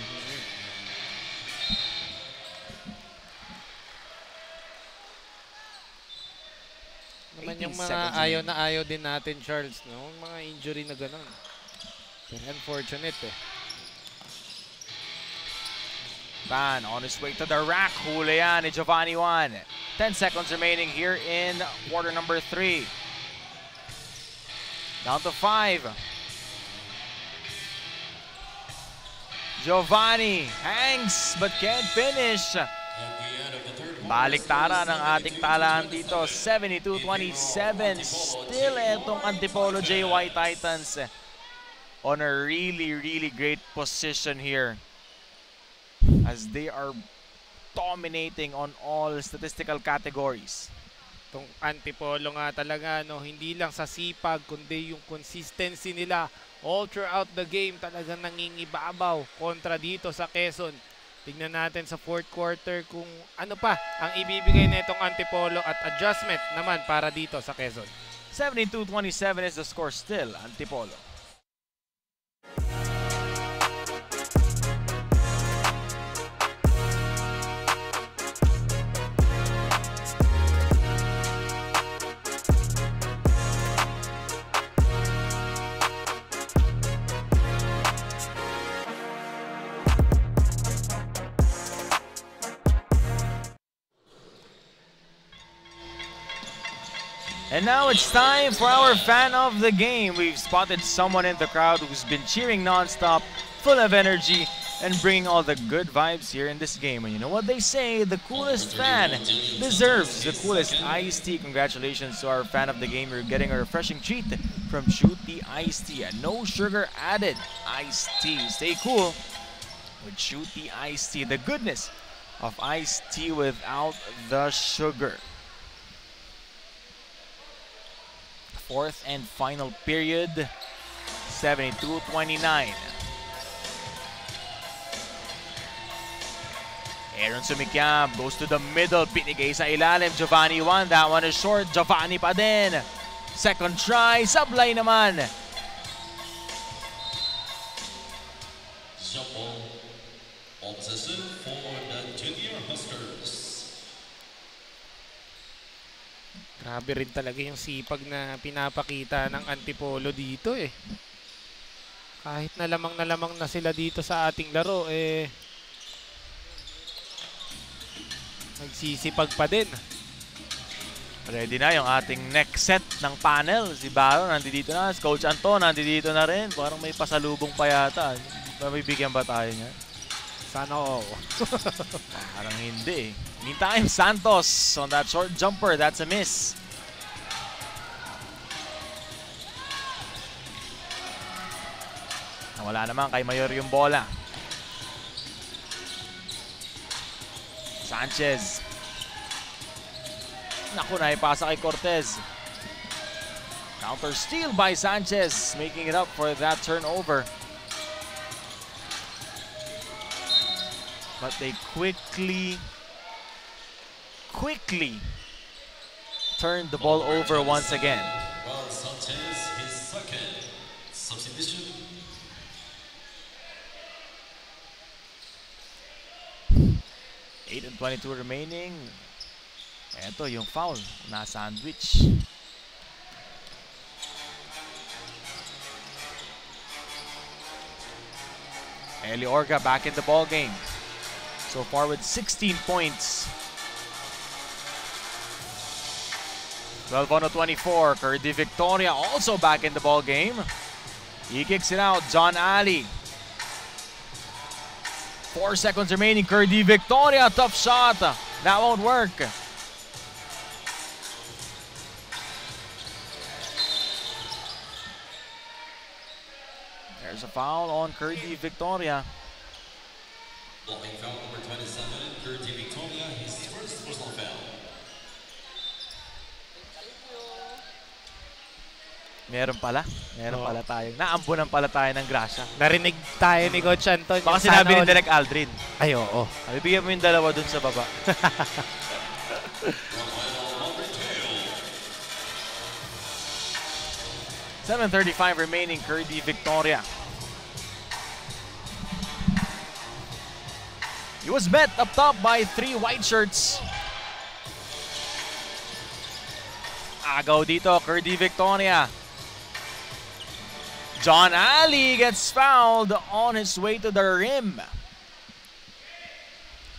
Naman yung mga ayaw din natin, Charles, no? Mga injury na gano'n. Unfortunate eh. Van on his way to the rack. Huli yan ni Giovanni Juan. 10 seconds remaining here in quarter number 3. Down to 5. Giovanni hangs but can't finish. Baliktaran ng ating talaan dito. 72-27. Still itong Antipolo JY Titans on a really great position here, as they are dominating on all statistical categories. Itong Antipolo nga talaga, no, hindi lang sa sipag, kundi yung consistency nila all throughout the game talagang nangingibabaw kontra dito sa Quezon. Tignan natin sa fourth quarter kung ano pa ang ibibigay na itong Antipolo at adjustment naman para dito sa Quezon. 72-27 is the score still, Antipolo. And now it's time for our fan of the game. We've spotted someone in the crowd who's been cheering non-stop, full of energy, and bringing all the good vibes here in this game. And you know what they say, the coolest fan deserves the coolest iced tea. Congratulations to our fan of the game. You're getting a refreshing treat from Shoot the Iced Tea, a no sugar added iced tea. Stay cool with Shoot the Iced Tea, the goodness of iced tea without the sugar. Fourth and final period, 72-29. Aaron Sumikyab goes to the middle, pinigay sa ilalim, Giovanni Juan, that one is short, Giovanni pa din. Second try, sablay naman. Jump ball, all possession for the Junior Huskers. Grabe rin talaga yung sipag na pinapakita ng Antipolo dito eh. Kahit na lamang na sila dito sa ating laro eh, nagsisipag pa din. Ready na yung ating next set ng panel. Si Baron nandito na. Si Coach Anton nandito na rin. Parang may pasalubong pa yata. Mabibigyan ba tayo niya? Sana oo. Parang hindi eh. Meantime, Santos on that short jumper. That's a miss. Wala naman kay Mayor yung bola. Sanchez. Naku, naipasa kay Cortez. Counter steal by Sanchez, making it up for that turnover. But they quickly turned the ball over once again. Ron Sanchez, his second substitution. Eight and 22 remaining. Eto yung foul na sandwich. Eli Orga back in the ball game. So far with 16 points. 12-24. Curdy Victoria also back in the ball game. He kicks it out. John Ali. 4 seconds remaining. Curdy Victoria, tough shot. That won't work. There's a foul on Curdy Victoria. Blocking foul number 27, Curdy Victoria, his first personal foul. Meron pala tayo. Naambunan pala tayo ng grasya. Narinig tayo ni Coach Anton. Baka sinabi ni Direk Aldrin. Ay, oo. Bibigyan mo yung dalawa dun sa baba. $7:35 remaining. Curdy Victoria. He was met up top by 3 white shirts. Agaw dito, Curdy Victoria. John Ali gets fouled on his way to the rim.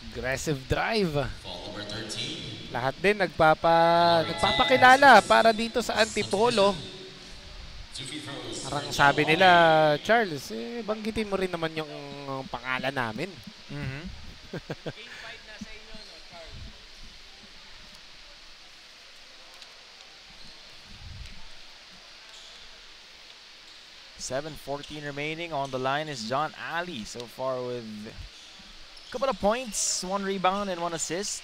Aggressive drive. Foul number 13. Lahat din nagpapakilala para dito sa Antipolo. Parang sabi nila, Charles, banggitin mo rin naman yung pangalan namin. Game 5 na sa inyo, no, Charles? $7:14 remaining. On the line is John Ali so far with a couple of points, 1 rebound and 1 assist.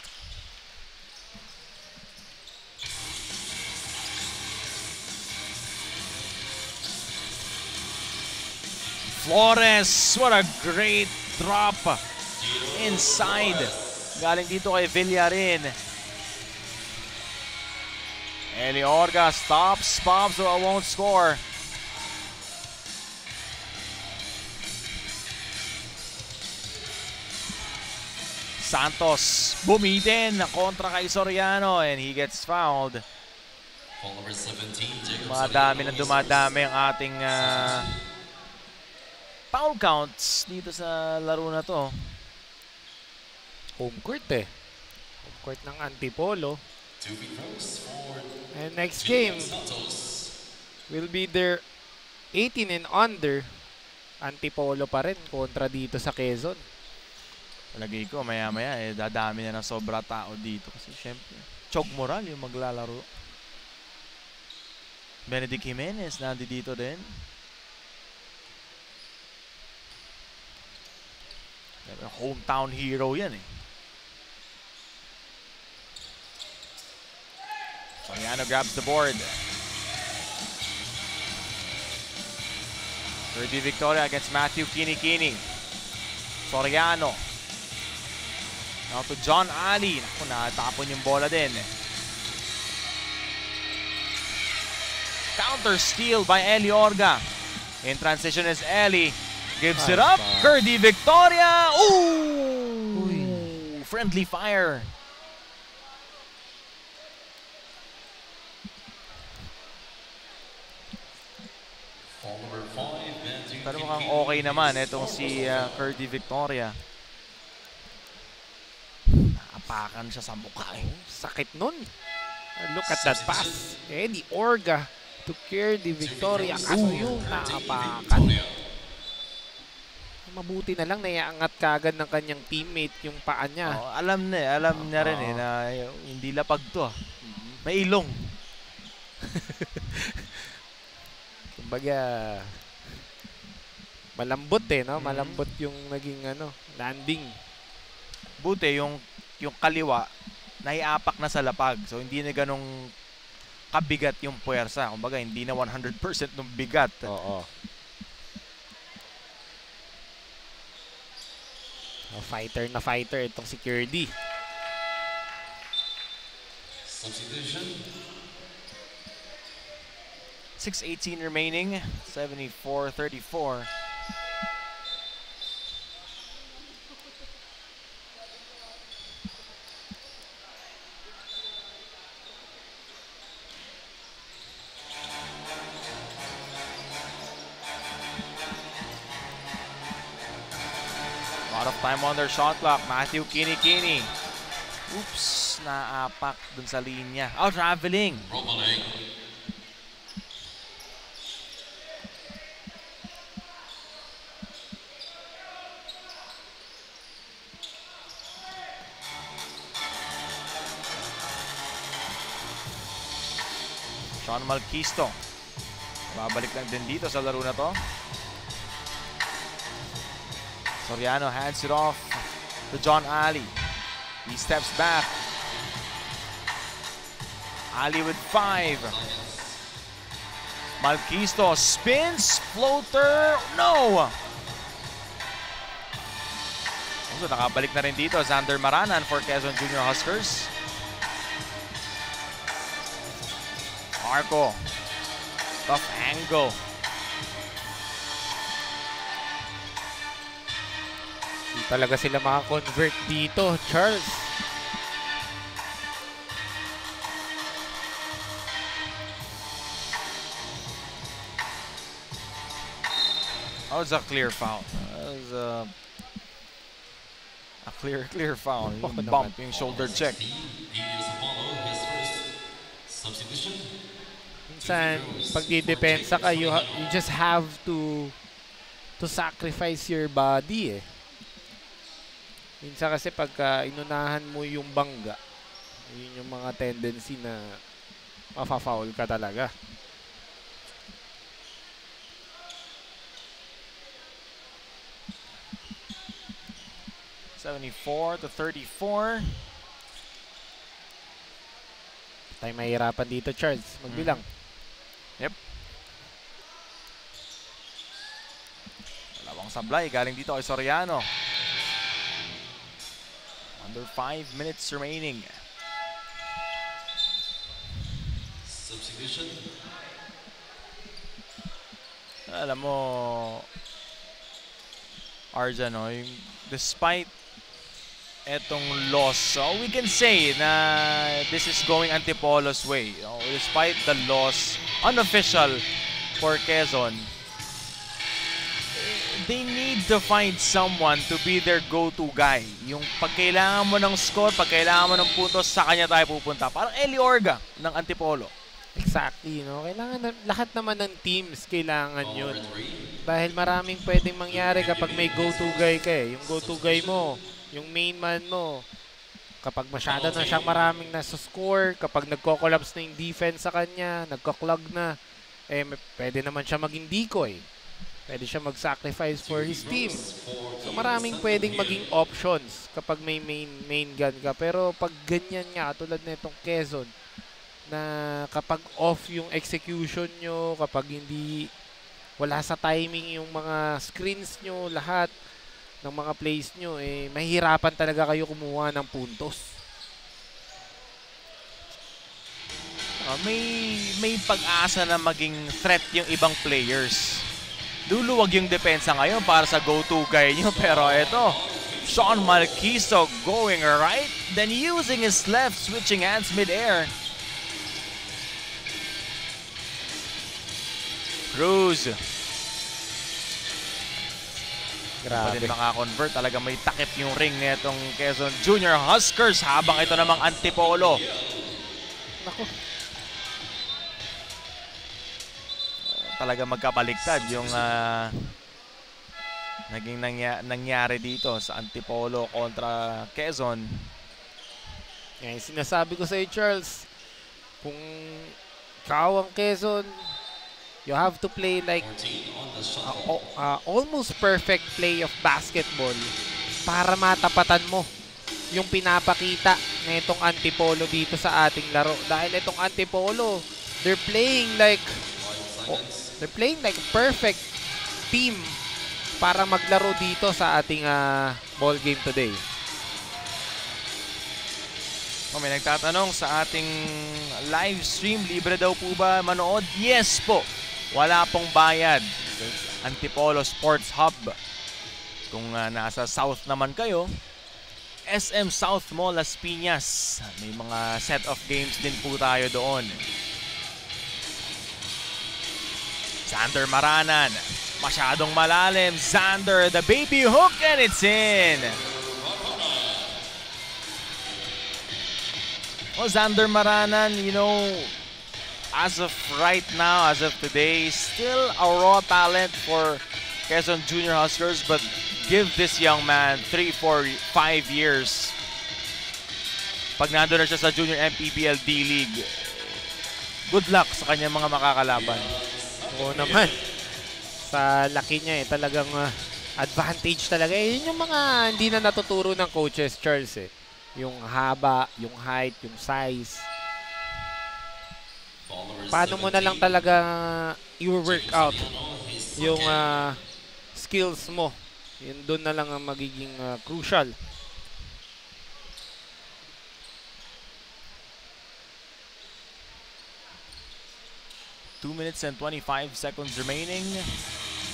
Flores, what a great drop inside. Galing dito kay Villarin. Eli Orga stops, so it won't score. Santos bumitin kontra kay Soriano and he gets fouled. Foul number 17, Jacob Dumadami na Soriano, dumadami ang ating foul counts dito sa laro na to. Home court eh. Home court ng Antipolo. 2 free throws for And next game Santos. will be their 18 and under. Antipolo pa rin kontra dito sa Quezon. Palagay ko maya-maya dadami na ng sobra tao dito kasi syempre Chog Moral yung maglalaro. Benedict Jimenez nandito din. Hometown hero yan eh. Soriano grabs the board. Curdy Victoria against Matthew Kinikini. Soriano. Now to John Ali. Naku, natapon yung bola din. Counter steal by Eli Orga. In transition is Eli. Gives it up. Curdy Victoria. Ooh! Friendly fire. Foul number 5, Benedict Pero mukhang Kinikini, okay naman his itong fourth si personal foul. Curdy Victoria. Naapakan siya sa mukha eh. Sakit nun. Look at that pass. Eddie Orga to carry the Victoria. Kaso yung naapakan. Mabuti na lang naiangat kagad ng kanyang teammate yung paa niya. Oh, alam niya rin na hindi lapag to. May ilong. Kumbaga, malambot no? Malambot yung naging landing. Buti yung kaliwa naiapak na sa lapag. So hindi na ganong kabigat yung puwersa. Kumbaga hindi na 100% ng bigat. Oo. Fighter na fighter itong si Curdy. Substitution. 6:18 remaining. 74-34. Lot of time on their shot clock. Matthew Kini. Oops, naapak dun sa linya. Oh, traveling. Romanek. Sean Malquisto. Babalik lang din dito sa laro na to. Soriano hands it off to John Ali. He steps back. Ali with 5. Malquisto spins, floater, no! So nakabalik na rin dito Xander Maranan for Quezon Junior Huskers. Marco, tough angle. Hindi talaga sila makakonvert dito, Charles. That was a clear foul. That was a clear foul. Yung bump, yung shoulder check. Elias Apollo, his first substitution. Minsan, pag didepensa ka, you just have to sacrifice your body Minsan kasi pagka inunahan mo yung bangga, yun yung mga tendency na mafa-foul ka talaga. (74-34). Tayo mahirapan dito, Charles. Magbilang. Yep. Dalawang sablay galing dito kay Soriano. Under 5 minutes remaining. Substitution. Alam mo, Arjan, despite etong loss, so we can say na this is going Antipolo's way. Despite the loss, unofficial for Quezon, they need to find someone to be their go-to guy. Yung pag kailangan mo ng score, pag kailangan mo ng puntos, sa kanya tayo pupunta. Parang Eli Orga ng Antipolo. Exactly, Kailangan lahat naman ng teams kailangan yun. Dahil maraming pwedeng mangyari kapag may go-to guy ka Yung go-to guy mo, yung main man mo, kapag masyado na siyang maraming nasa-score, kapag nagko-collapse na yung defense sa kanya, nagko-clog na, pwede naman siya maging decoy. Pwede siya mag-sacrifice for his team. So maraming pwedeng maging options kapag may main gun ka. Pero pag ganyan nga, tulad na itong Quezon, na kapag off yung execution nyo, kapag wala sa timing yung mga screens nyo, lahat ng mga plays nyo, mahihirapan talaga kayo kumuha ng puntos. May pag-asa na maging threat yung ibang players. Luluwag yung depensa ngayon para sa go-to guy nyo. Pero ito, Sean Malquisto going right, then using his left, switching hands mid-air. Cruz. Grabe. Pwede makakonvert. Talaga may takip yung ring nitong Quezon Junior Huskers habang ito namang Antipolo. Naku. Talaga magkabaliktad yung naging nangyari dito sa Antipolo kontra Quezon. Yan, sinasabi ko sa Charles, kung ikaw ang Quezon, you have to play like almost perfect play of basketball para matapatan mo yung pinapakita na itong Antipolo dito sa ating laro. Dahil itong Antipolo, they're playing like a perfect team para maglaro dito sa ating ball game today. May nagtatanong sa ating live stream, libre daw po ba manood? Yes po! Wala pong bayad. Antipolo Sports Hub. Kung nasa South naman kayo, SM South Mall Las Piñas. May mga set of games din po tayo doon. Xander Maranan. Masyadong malalim. Xander, the baby hook, and it's in! Xander Maranan, you know, as of right now, as of today, still a raw talent for Quezon Junior Huskers, but give this young man 3, 4, 5 years. Pag nandun na siya sa Junior MPBL D-League, good luck sa kanyang mga makakalaban. Oo naman. Sa laki niya talagang advantage talaga. Yun yung mga hindi na natuturo ng coaches, Charles Yung haba, yung height, yung size. Paano mo na lang talaga i-work out yung skills mo. Yun doon na lang ang magiging crucial. Two minutes and 25 seconds remaining.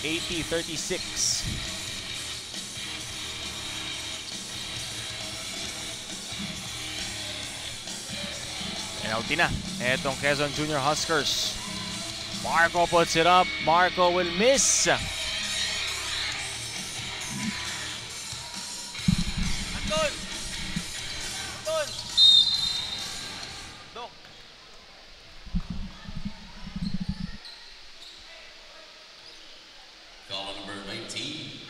80-36. Penalty na. Etong Quezon Junior Huskers. Marco puts it up. Marco will miss. Anton! Anton! Dok! Foul number 19.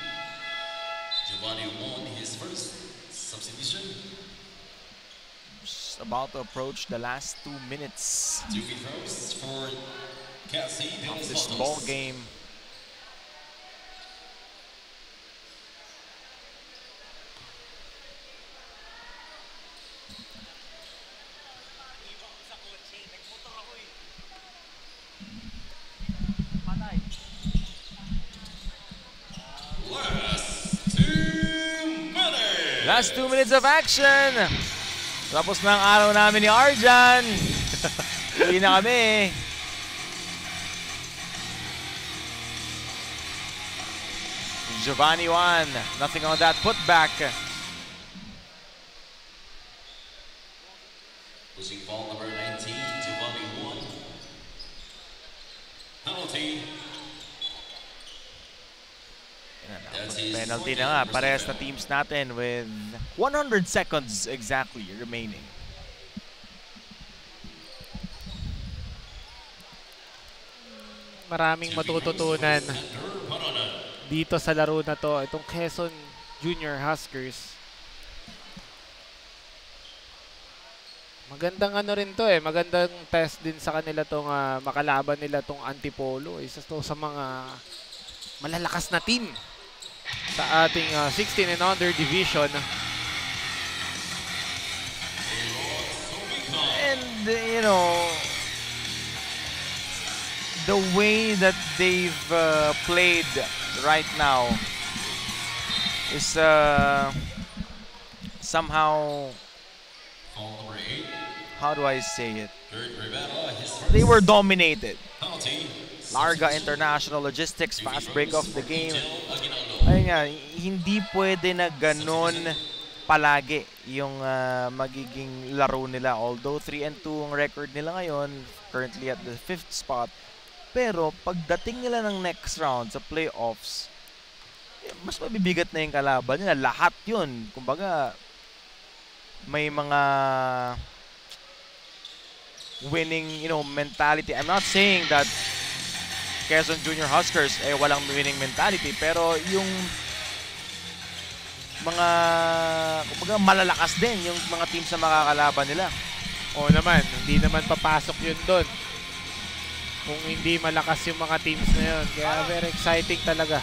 Giovanni won his first substitution. About to approach the last 2 minutes 2 free throws for Cassie of this ball game. Last 2 minutes of action. Tapos na ang araw namin ni Arjan. Uwi na kami. Giovanni Juan. Nothing on that putback. Pushing ball number 19, Giovanni Juan. Penalty. Penalty na nga. Parehas na teams natin with 100 seconds exactly remaining. Maraming matututunan dito sa laro na to. Itong Quezon Junior Huskers. Magandang ano rin to Magandang test din sa kanila tong makalaban nila tong Antipolo. Isa to sa mga malalakas na team sa ating 16 and under division. And you know, the way that they've played right now is somehow, how do I say it? They were dominated. Larga International Logistics, fast break of the game. Ayun nga, hindi pwede na ganun palagi yung magiging laro nila. Although 3-2 ang record nila ngayon, currently at the 5th spot. Pero pagdating nila ng next round sa playoffs, mas mabibigat na yung kalaban nila. Lahat yun. Kumbaga, may mga winning, mentality. I'm not saying that Quezon Junior Huskers walang winning mentality, pero yung mga kumbaga malalakas din yung mga teams na makakalaban nila. Oo naman, hindi naman papasok yun doon kung hindi malakas yung mga teams na yun. Kaya very exciting talaga.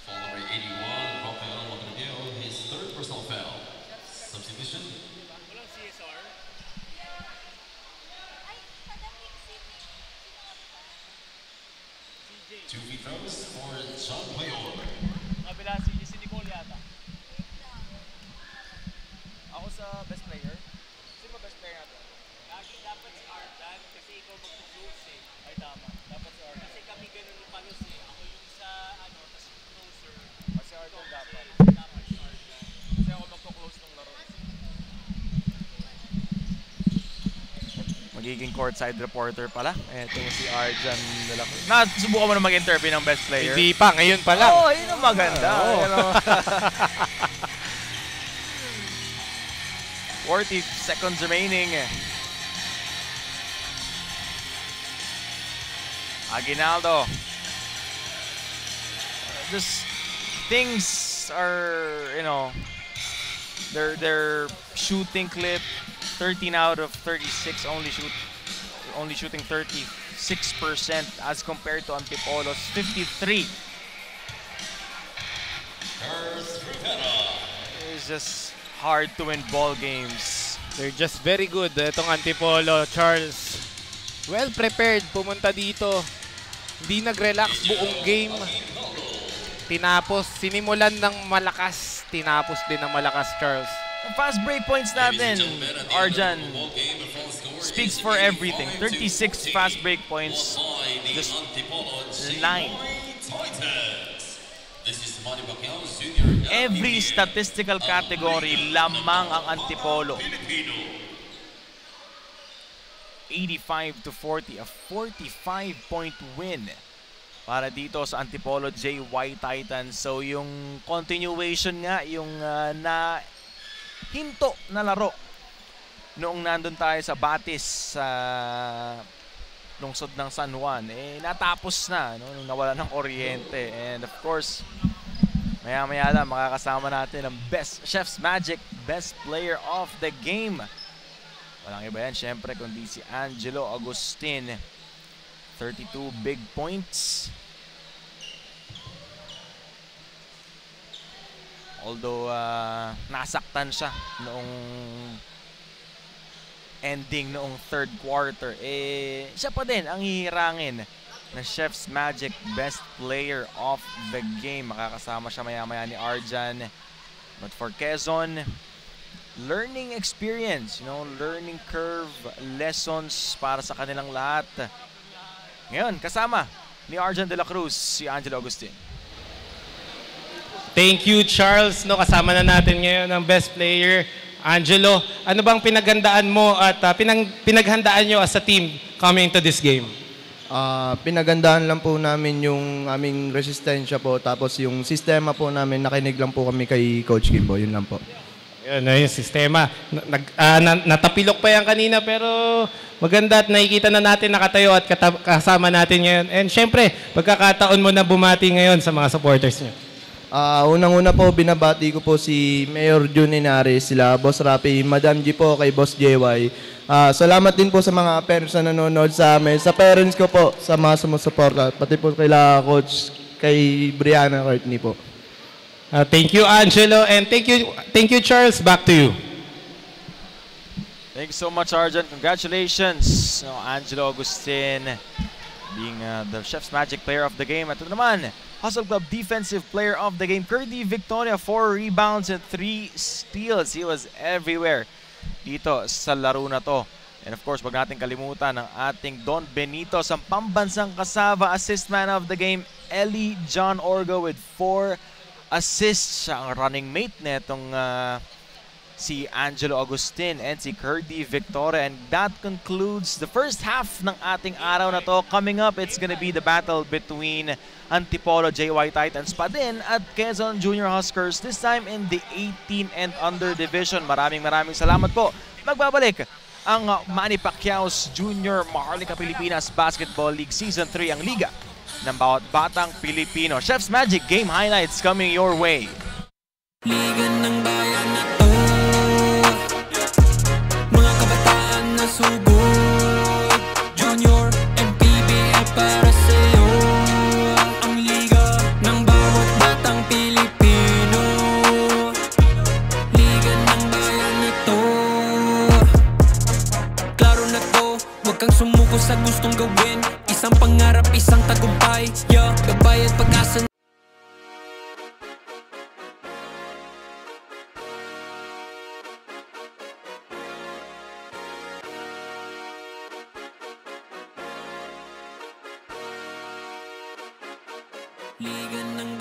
Foul number 81, Rafael Montevideo, his third personal foul. Substitution. Walang CSR. 2 free throws for John Payor. Kabila si Nicole yata. Ako sa best player. Sino ba best player natin? Lagi dapat si Ardan kasi ikaw mag-close eh. Ay tama. Dapat si Ardan. Kasi kami ganun yung palos eh. Ako yung sa tas yung closer. Si Ardan dapat. Dapat si Ardan. Kasi ako magpo-close ng laro. Magiging courtside reporter pala. Ito si Arjan de la Cruz. Subukan mo na mag-interview ng best player. Hindi pa, ngayon pa lang. Oo, yun ang maganda. Oo. 40 seconds remaining. Aguinaldo. Just things are, their shooting clip, 13 out of 36, only shooting 36% as compared to Antipolo's 53. It's just hard to win ball games. They're just very good. Itong Antipolo, Charles. Well prepared, pumunta dito. Hindi nag-relax buong game. Tinapos, sinimulan ng malakas. Tinapos din ng malakas, Charles. Fast break points natin, Arjan, speaks for everything. 36 fast break points, just 9. Every statistical category, lamang ang Antipolo. 85-40, a 45-point win para dito sa Antipolo JY Titans. So yung continuation nga, yung hinto na laro noong nandun tayo sa Batis sa lungsod ng San Juan, natapos na nung nawala ng kuryente. And of course, maya-maya lang makakasama natin ang Chef's Magic Best Player of the Game. Walang iba yan, syempre, kundi si Angelo Agustin. 32 big points. Although nasaktan siya noong ending noong third quarter, siya pa din ang hihirangin na Chef's Magic Best Player of the Game. Makakasama siya maya-maya ni Arjan. But for Quezon, learning experience, learning curve, lessons para sa kanilang lahat. Ngayon, kasama ni Arjan de la Cruz, si Angelo Agustin. Thank you, Charles. Kasama na natin ngayon ang best player, Angelo. Ano bang pinaghandaan mo at pinaghandaan nyo as a team coming into this game? Pinagandaan lang po namin yung aming resistensya po. Tapos yung sistema po namin, nakinig lang po kami kay Coach Kimbo. Yun lang po. Yun, yung sistema. Natapilok pa yan kanina pero maganda at nakikita na natin nakatayo at kasama natin ngayon. And syempre, pagkakataon mo na bumati ngayon sa mga supporters nyo. Unang-una po, binabati ko po si Mayor Jun Inares, sila Boss Rapi, Madam G po, kay Boss JY. Salamat din po sa mga parents na nanonood sa amin. Sa parents ko po, sa mga sumusuporta. Pati po Coach, kay Brianna Courtney po. Thank you, Angelo, and thank you, Charles. Back to you. Thank you so much, Arjan. Congratulations, Angelo Agustin, being the Chef's Magic Player of the Game. At ito naman, Hustle Club Defensive Player of the Game, Curdy Victoria, 4 rebounds and 3 steals. He was everywhere dito sa laro na to. And of course, wag natin kalimutan ang ating Don Benito sa pambansang kasava, assist man of the game, Ellie John Orgo with 4 assists. Siya ang running mate netong si Angelo Agustin and si Curdy Victoria. And that concludes the first half ng ating araw na to. Coming up, it's gonna be the battle between Antipolo JY Titans pa din at Quezon Junior Huskers, this time in the 18 and under division. Maraming salamat po. Magbabalik ang Manny Pacquiao's Junior Maharlika Pilipinas Basketball League Season 3, ang liga ng bawat batang Pilipino. Chef's Magic game highlights coming your way. Liga ng bayan na to, mga kabataan na sugod, Junior and PBL para sa'yo. Ang liga ng bawat batang Pilipino, liga ng bayan na to. Klaro na to, huwag kang sumuko sa gustong gawin. Isang pangarap, isang tagumpay, yeah, gabay at pag-asa. Liga ng